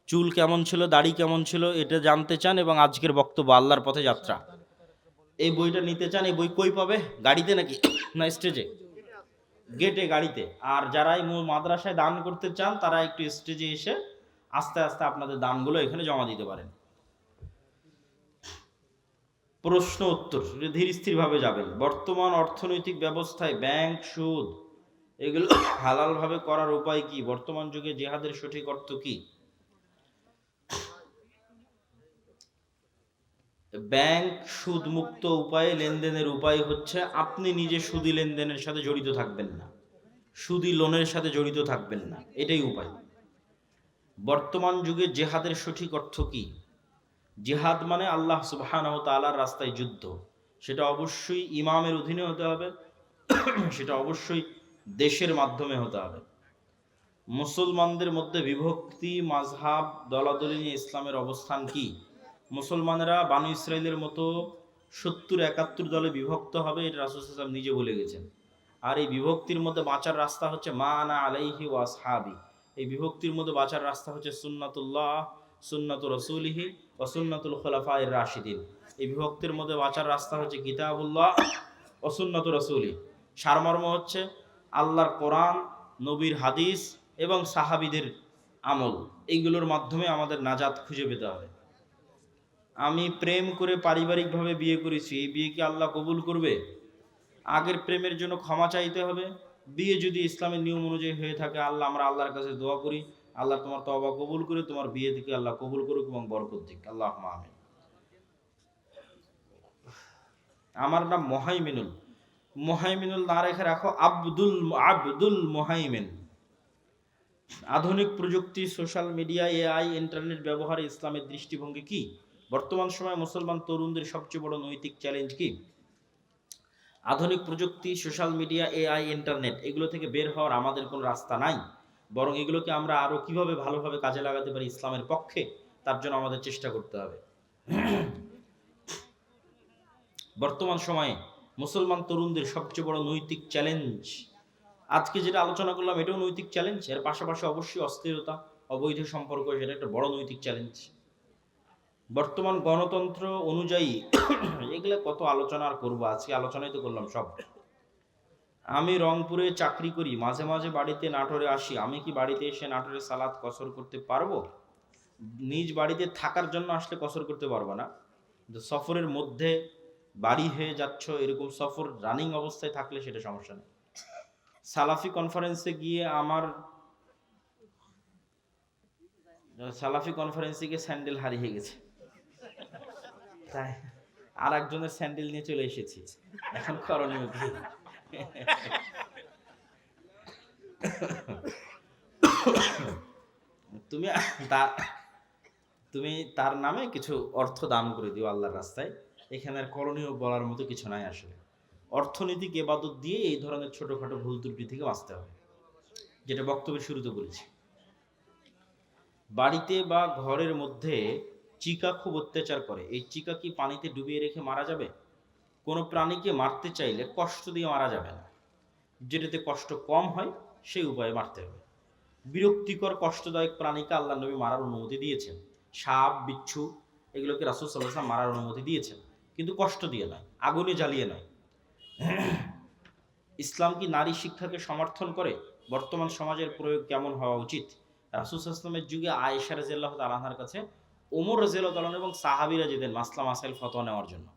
চুল কেমন ছিল, দাড়ি কেমন ছিল, এটা জানতে চান এবং আজকের বক্তব্য আল্লাহর পথে যাত্রা, এই বইটা নিতে চান, এই বই কই পাবে? গাড়িতে নাকি না স্টেজে? গেটে, গাড়িতে। আর যারা এই মাদ্রাসায় দান করতে চান, তারা একটু স্টেজে এসে আস্তে আস্তে আপনাদের দানগুলো এখানে জমা দিতে পারেন। প্রশ্ন উত্তর ধীর স্থিরভাবে যাবেন। বর্তমান অর্থনৈতিক ব্যবস্থায় ব্যাংক, সুদ এগুলো হালালভাবে করার উপায় কি? বর্তমান যুগে জিহাদের সঠিক অর্থ কি? ব্যাংক সুদ মুক্ত উপায়ে লেনদেনের উপায় হচ্ছে আপনি নিজে সুদী লেনদেনের সাথে জড়িত থাকবেন না, সুদী লোনের সাথে জড়িত থাকবেন না, এটাই উপায়। বর্তমান যুগে জিহাদের সঠিক অর্থ কি? জিহাদ মানে আল্লাহ সুবহানাহু ওয়া তাআলার রাস্তায় যুদ্ধ। সেটা অবশ্যই ইমামের অধীনে হতে হবে, সেটা অবশ্যই দেশের মাধ্যমে হতে হবে। মুসলমানদের মধ্যে বিভক্তি, মাযহাব, দলাদলি নিয়ে ইসলামের অবস্থান কি? মুসলমানেরা বানু ইসরাইলের মতো 70-71 দলে বিভক্ত হবে, এটা রাসূল সাল্লাল্লাহু আলাইহি ওয়াসাল্লাম নিজে বলে গেছেন। আর এই বিভক্তির মধ্যে বাঁচার রাস্তা হচ্ছে মা আনা আলাইহি ওয়া আসহাবি। এই বিভক্তির মধ্যে বাঁচার রাস্তা হচ্ছে সুন্নাতুল্লাহ, সুন্নাতু রাসূলিহি ওয়া সুন্নাতুল খুলাফায়ে রাশিদিন। এই বিভক্তির মধ্যে বাঁচার রাস্তা হচ্ছে কিতাবুল্লাহ ওয়া সুন্নাতু রাসূলি। সারমর্ম হচ্ছে আল্লাহর কোরআন নবীর হাদিস এবং সাহাবীদের আমল, এইগুলোর মাধ্যমে আমাদের নাজাত খুঁজে পেতে হবে। আমি প্রেম করে পারিবারিকভাবে বিয়ে করেছি, এই বিয়ে কি আল্লাহ কবুল করবে? আগের প্রেমের জন্য ক্ষমা চাইতে হবে। বিয়ে যদি ইসলামের নিয়ম অনুযায়ী হয়ে থাকে, আমরা আল্লাহর কাছে দোয়া করি, আল্লাহ তোমার তওবা কবুল করে তোমার বিয়ে থেকে আল্লাহ কবুল করুক এবং বরকত দিক, আল্লাহুম্মা আমিন। আমার নাম মোহাইমিনুল। মোহাইমিনুল না রেখে রাখো আব্দুল। আব্দুল মোহাইমিন। আধুনিক প্রযুক্তি, সোশ্যাল মিডিয়া, এআই, ইন্টারনেট ব্যবহারে ইসলামের দৃষ্টিভঙ্গি কি? বর্তমান সময়ে মুসলমান তরুণদের সবচেয়ে বড় নৈতিক চ্যালেঞ্জ কি? আধুনিক প্রযুক্তি, সোশ্যাল মিডিয়া, এআই, ইন্টারনেট, এগুলো থেকে বের হওয়ার আমাদের কোনো রাস্তা নাই, বরং এগুলোকে আমরা আরও কিভাবে ভালোভাবে কাজে লাগাতে পারি ইসলামের পক্ষে, তার জন্য আমাদের চেষ্টা করতে হবে। বর্তমান সময়ে মুসলমান তরুণদের সবচেয়ে বড় নৈতিক চ্যালেঞ্জ, আজকে যেটা আলোচনা করলাম এটাও নৈতিক চ্যালেঞ্জ, এর পাশাপাশি অবশ্যই অস্থিরতা, অবৈধ সম্পর্ক, সেটা একটা বড় নৈতিক চ্যালেঞ্জ। বর্তমান গণতন্ত্র অনুযায়ী এগুলো কত আলোচনা আর করবো, আজকে আলোচনাই তো করলাম সব। আমি রংপুরে চাকরি করি, মাঝে মাঝে বাড়িতে নাটোরে আসি, আমি কি বাড়িতে এসে নাটোরে সালাত কসর করতে পারবো? নিজ বাড়িতে থাকার জন্য আসলে কসর করতে পারবো না, সফরের মধ্যে বাড়ি হয়ে যাচ্ছ, এরকম সফর রানিং অবস্থায় থাকলে সেটা সমস্যা নেই। সালাফি কনফারেন্সে গিয়ে স্যান্ডেল হারিয়ে গেছে, তাই আর একজনের স্যান্ডেল নিয়ে চলে এসেছি, এখন করণীয় কি? তুমি তার নামে কিছু অর্থ দান করে দিও আল্লাহর রাস্তায়, এখানে আর করণীয় বলার মতো কিছু নাই। আসলে অর্থনৈতিক ইবাদত দিয়ে এই ধরনের ছোটখাটো ভুল ত্রুটি থেকে বাঁচতে হবে, যেটা বক্তব্যের শুরুতে বলেছি। বাড়িতে বা ঘরের মধ্যে চিকা খুব অত্যাচার করে, এই চিকা কি পানিতে ডুবিয়ে রেখে মারা যাবে? কোনো প্রাণীকে মারতে চাইলে কষ্ট দিয়ে মারা যাবে না, যেটাতে কষ্ট কম হয় সেই উপায়ে মারতে হবে। বিরক্তিকর কষ্টদায়ক প্রাণীকে আল্লাহ নবী মারার অনুমতি দিয়েছেন, সাপ, বিচ্ছু, এগুলোকে রাসূল সাল্লাল্লাহু আলাইহি ওয়াসাল্লাম মারার অনুমতি দিয়েছেন, কিন্তু কষ্ট দিয়ে নয়, আগুনে জ্বালিয়ে নয়। ইসলাম কি নারী শিক্ষাকে সমর্থন করে? বর্তমান সমাজের প্রয়োগ কেমন হওয়া উচিত? রাসূল সাল্লাল্লাহু আলাইহি ওয়াসাল্লামের যুগে আয়েশা রাদিয়াল্লাহু তাআলা আনহার কাছে ওমর রাদিয়াল্লাহু তাআলা এবং সাহাবীরা যেতেন মাসলা মাসাইল ফতোয়া নেওয়ার জন্য।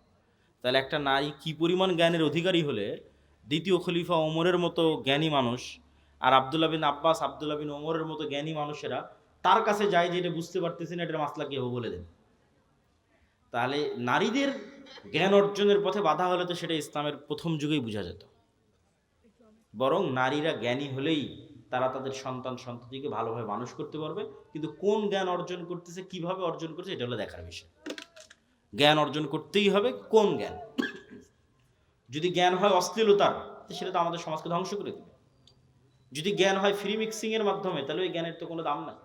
তাহলে একটা নারী কি পরিমাণ জ্ঞানের অধিকারী হলে দ্বিতীয় খলিফা ওমরের মতো জ্ঞানী মানুষ আর আব্দুল্লাহ বিন আব্বাস, আব্দুল্লাহ বিন ওমরের মতো জ্ঞানী মানুষেরা তার কাছে যায়, যে এটা বুঝতে পারতেছি না, এটার মাসলা কি হবে বলে দেন। তাহলে নারীদের জ্ঞান অর্জনের পথে বাধা হলে তো সেটা ইসলামের প্রথম যুগেই বোঝা যেত। বরং নারীরা জ্ঞানী হলেই তারা তাদের সন্তান সন্ততিকে ভালোভাবে মানুষ করতে পারবে, কিন্তু কোন জ্ঞান অর্জন করতেছে, কিভাবে অর্জন করছে, এটা হলো দেখার বিষয়। জ্ঞান অর্জন করতেই হবে, কোন জ্ঞান? যদি জ্ঞান হয় অশ্লীলতার, সেটা তো আমাদের সমাজকে ধ্বংস করে দেবে। যদি জ্ঞান হয় ফ্রি মিক্সিং এর মাধ্যমে, তাহলে ওই জ্ঞানের তো কোনো দাম নাই।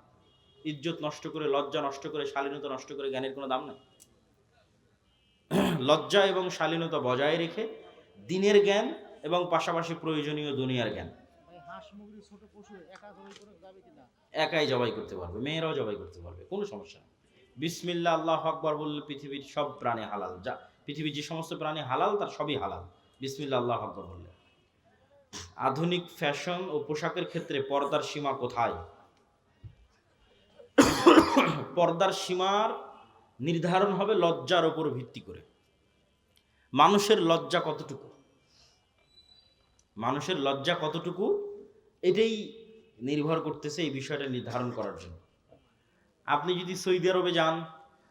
ইজ্জত নষ্ট করে, লজ্জা নষ্ট করে, শালীনতা নষ্ট করে জ্ঞানের কোনো দাম নাই। লজ্জা এবং শালীনতা বজায় রেখে দিনের জ্ঞান এবং পাশাপাশি প্রয়োজনীয় দুনিয়ার জ্ঞান। একাই জবাই করতে পারবে, মেয়েরাও জবাই করতে পারবে, কোনো সমস্যা নেই। বিসমিল্লাহ আল্লাহু আকবার বললে পৃথিবীর সব প্রাণী হালাল, যা পৃথিবীর যে সমস্ত প্রাণী হালাল তার সবই হালাল বিসমিল্লাহ আল্লাহু আকবার বললে। আধুনিক ফ্যাশন ও পোশাকের ক্ষেত্রে পর্দার সীমা কোথায়? পর্দার সীমার নির্ধারণ হবে লজ্জার উপর ভিত্তি করে। মানুষের লজ্জা কতটুকু, মানুষের লজ্জা কতটুকু, এটাই নির্ভর করতেছে এই বিষয়টা নির্ধারণ করার জন্য। আপনি যদি সৌদি আরবে যান,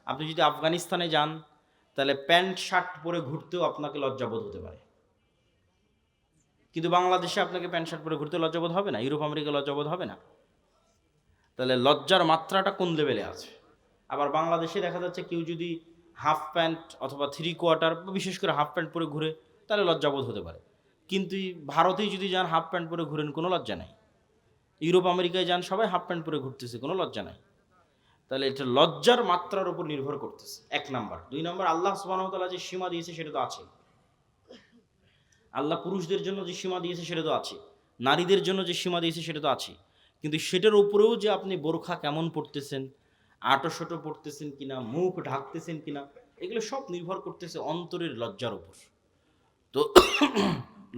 আপনি যদি আফগানিস্তানে যান, তাহলে প্যান্ট শার্ট পরে ঘুরতেও আপনাকে লজ্জাবোধ হতে পারে, কিন্তু বাংলাদেশে আপনাকে প্যান্ট শার্ট পরে ঘুরতে লজ্জাবোধ হবে না, ইউরোপ আমেরিকা লজ্জাবোধ হবে না। তাহলে লজ্জার মাত্রাটা কোন লেভেলে আছে? আবার বাংলাদেশে দেখা যাচ্ছে কেউ যদি হাফ প্যান্ট অথবা 3/4, বিশেষ করে হাফ প্যান্ট পরে ঘুরে, তাহলে লজ্জাবোধ হতে পারে। কিন্তু ভারতেই যদি যান হাফ প্যান্ট পরে ঘুরেন, কোনো লজ্জা নাই। ইউরোপ আমেরিকায় যান, সবাই হাফ প্যান্ট পরে ঘুরতেছে, কোনো লজ্জা নাই। তাহলে এটা লজ্জার মাত্রার উপর নির্ভর করতেছে, এক নাম্বার। দুই নাম্বার, আল্লাহ সুবহানাহু ওয়া তাআলা যে সীমা দিয়েছে সেটা তো আছে। আল্লাহ পুরুষদের জন্য যে সীমা দিয়েছে সেটা তো আছে, নারীদের জন্য যে সীমা দিয়েছে সেটা তো আছে। কিন্তু সেটার উপরেও যে আপনি বোরখা কেমন পড়তেছেন, আটোশোটো পড়তেছেন কিনা, মুখ ঢাকতেছেন কিনা, এগুলো সব নির্ভর করতেছে অন্তরের লজ্জার উপর। তো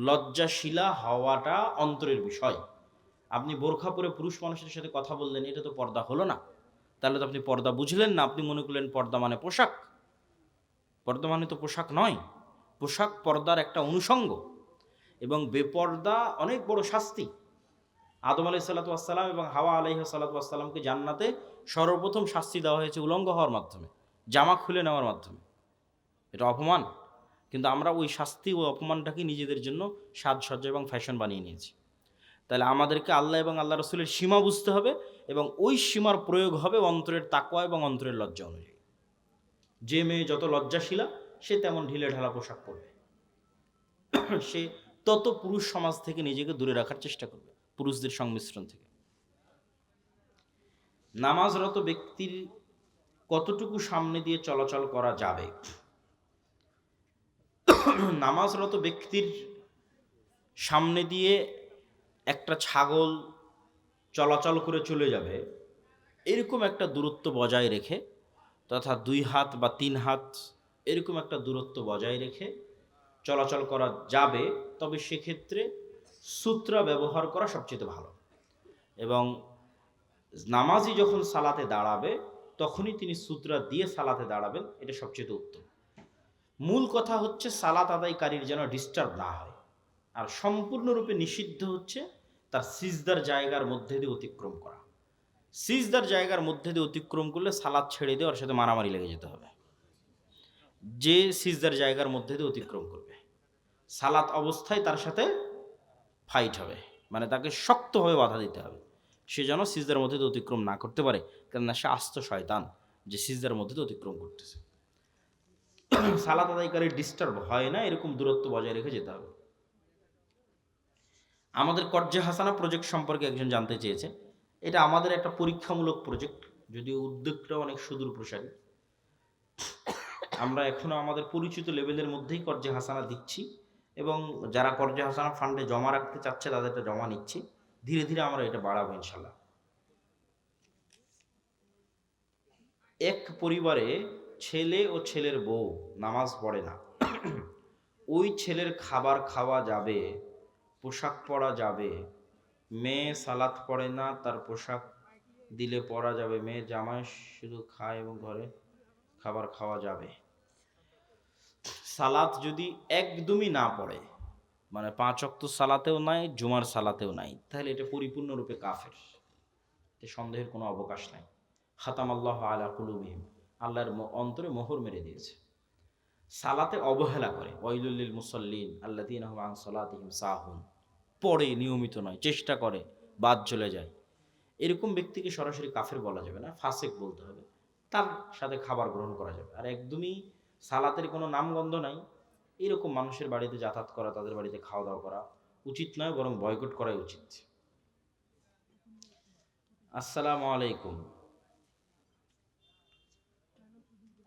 লজ্জাশীলা হওয়াটা অন্তরের বিষয়। আপনি বোরখা পরে পুরুষ মানুষের সাথে কথা বললেন, এটা তো পর্দা হলো না। তাহলে তো আপনি পর্দা বুঝলেন না, আপনি মনে করলেন পর্দা মানে পোশাক। পর্দা মানে তো পোশাক নয়। পোশাক পর্দার একটা অনুষঙ্গ, এবং বেপর্দা অনেক বড় শাস্তি। আদম আলাইহিসসালাম এবং হাওয়া আলাইহিসসালামকে জান্নাতে সর্বপ্রথম শাস্তি দেওয়া হয়েছে উলঙ্গ হওয়ার মাধ্যমে, জামা খুলে নেওয়ার মাধ্যমে। এটা অপমান, কিন্তু আমরা ওই শাস্তি ও অপমানটাকে নিজেদের জন্য সাজসজ্জা এবং ফ্যাশন বানিয়ে নিয়েছি। তাহলে আমাদেরকে আল্লাহ এবং আল্লাহ রসুলের সীমা বুঝতে হবে, এবং ওই সীমার প্রয়োগ হবে অন্তরের তাকওয়া এবং অন্তরের লজ্জা অনুযায়ী। যে মেয়ে যত লজ্জাশীলা, সে তেমন ঢিলে ঢালা পোশাক পরবে, সে তত পুরুষ সমাজ থেকে নিজেকে দূরে রাখার চেষ্টা করবে, পুরুষদের সংমিশ্রণ থেকে। নামাজরত ব্যক্তির কতটুকু সামনে দিয়ে চলাচল করা যাবে? নামাজরত ব্যক্তির সামনে দিয়ে একটা ছাগল চলাচল করে চলে যাবে, এরকম একটা দূরত্ব বজায় রেখে, তথা 2 হাত বা 3 হাত এরকম একটা দূরত্ব বজায় রেখে চলাচল করা যাবে। তবে সেক্ষেত্রে সূত্রা ব্যবহার করা সবচেয়ে ভালো, এবং নামাজি যখন সালাতে দাঁড়াবে তখনই তিনি সূত্রা দিয়ে সালাতে দাঁড়াবেন, এটা সবচেয়ে উত্তম। মূল কথা হচ্ছে সালাত আদায়কারীর যেন ডিস্টার্ব না হয়। আর সম্পূর্ণরূপে নিষিদ্ধ হচ্ছে তার সিজদার জায়গার মধ্যে দিয়ে অতিক্রম করা। সিজদার জায়গার মধ্যে দিয়ে অতিক্রম করলে সালাত ছেড়ে দিয়ে ওর সাথে মারামারি লেগে যেতে হবে। যে সিজদার জায়গার মধ্যে দিয়ে অতিক্রম করবে, সালাত অবস্থায় তার সাথে ফাইট হবে, মানে তাকে শক্তভাবে বাধা দিতে হবে। সে যেন সিজদার মধ্যে দিয়ে অতিক্রম না করতে পারে, কেননা সে আস্ত শয়তান যে সিজদার মধ্যে দিয়ে অতিক্রম করতেছে। সালাত আদায়কারী ডিস্টার্ব হয় না, এরকম দূরত্ব বজায় রেখে যেতে হবে। আমাদের কর্জে হাসানা প্রজেক্ট সম্পর্কে একজন জানতে চেয়েছে। এটা আমাদের একটা পরীক্ষামূলক প্রজেক্ট, যদিও উদ্যোগটা অনেক সুদূর প্রসারী। আমরা এখনো আমাদের পরিচিত লেভেলের মধ্যেই কর্জে হাসানা দিচ্ছি, এবং যারা কর্জে হাসানা ফান্ডে জমা রাখতে চাচ্ছে তাদেরটা জমা নিচ্ছি। ধীরে ধীরে আমরা এটা বাড়াবো ইনশাল্লাহ। এক পরিবারে ছেলে ও ছেলের বউ নামাজ পড়ে না, ওই ছেলের খাবার খাওয়া যাবে, পোশাক পরা যাবে। মেয়ে সালাত পড়ে না, তার পোশাক দিলে পরা যাবে। মেয়ে জামাই শুধু খায় এবং ঘরে খাবার খাওয়া যাবে। সালাত যদি একদমই না পড়ে, মানে 5 ওয়াক্ত সালাতেও নাই, জুমার সালাতেও নাই, তাহলে এটা পরিপূর্ণরূপে কাফের, এতে সন্দেহের কোনো অবকাশ নাই। খাতামাল্লাহু আলা কুলুবিহিম, আল্লাহর অন্তরে মোহর মেরে দিয়েছে। সালাতে অবহেলা করে, ওয়াইলুল লিল মুসাল্লিন আল্লাযীনা হুম আন সালাতিহিম সাহুন, পড়ে নিয়মিত নয়, চেষ্টা করে, বাদ চলে যায়, এরকম ব্যক্তিকে সরাসরি কাফের বলা যাবে না, ফাসিক বলতে হবে। তার সাথে খাবার গ্রহণ করা যাবে। আর একদমই সালাতের কোনো নামগন্ধ নাই, এরকম মানুষের বাড়িতে যাতায়াত করা, তাদের বাড়িতে খাওয়া দাওয়া করা উচিত নয়, বরং বয়কট করাই উচিত। আসসালামু আলাইকুম।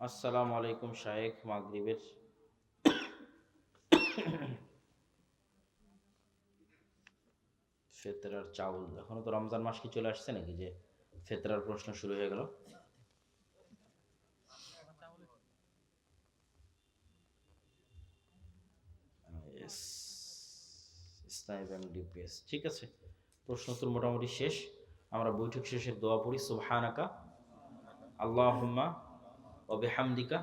আসসালামু আলাইকুম শায়েখ। মাগরিবের ফেতরার চাউল, এখনো তো রমজান মাস কি চলে আসছে নাকি যে ফেতরার প্রশ্ন শুরু হয়ে গেল? ডিপিএস, ঠিক আছে। প্রশ্ন উত্তর মোটামুটি শেষ। আমরা বৈঠক শেষের দোয়া পড়ি। সুবহানাকা আল্লাহুম্মা ওয়া বিহামদিকা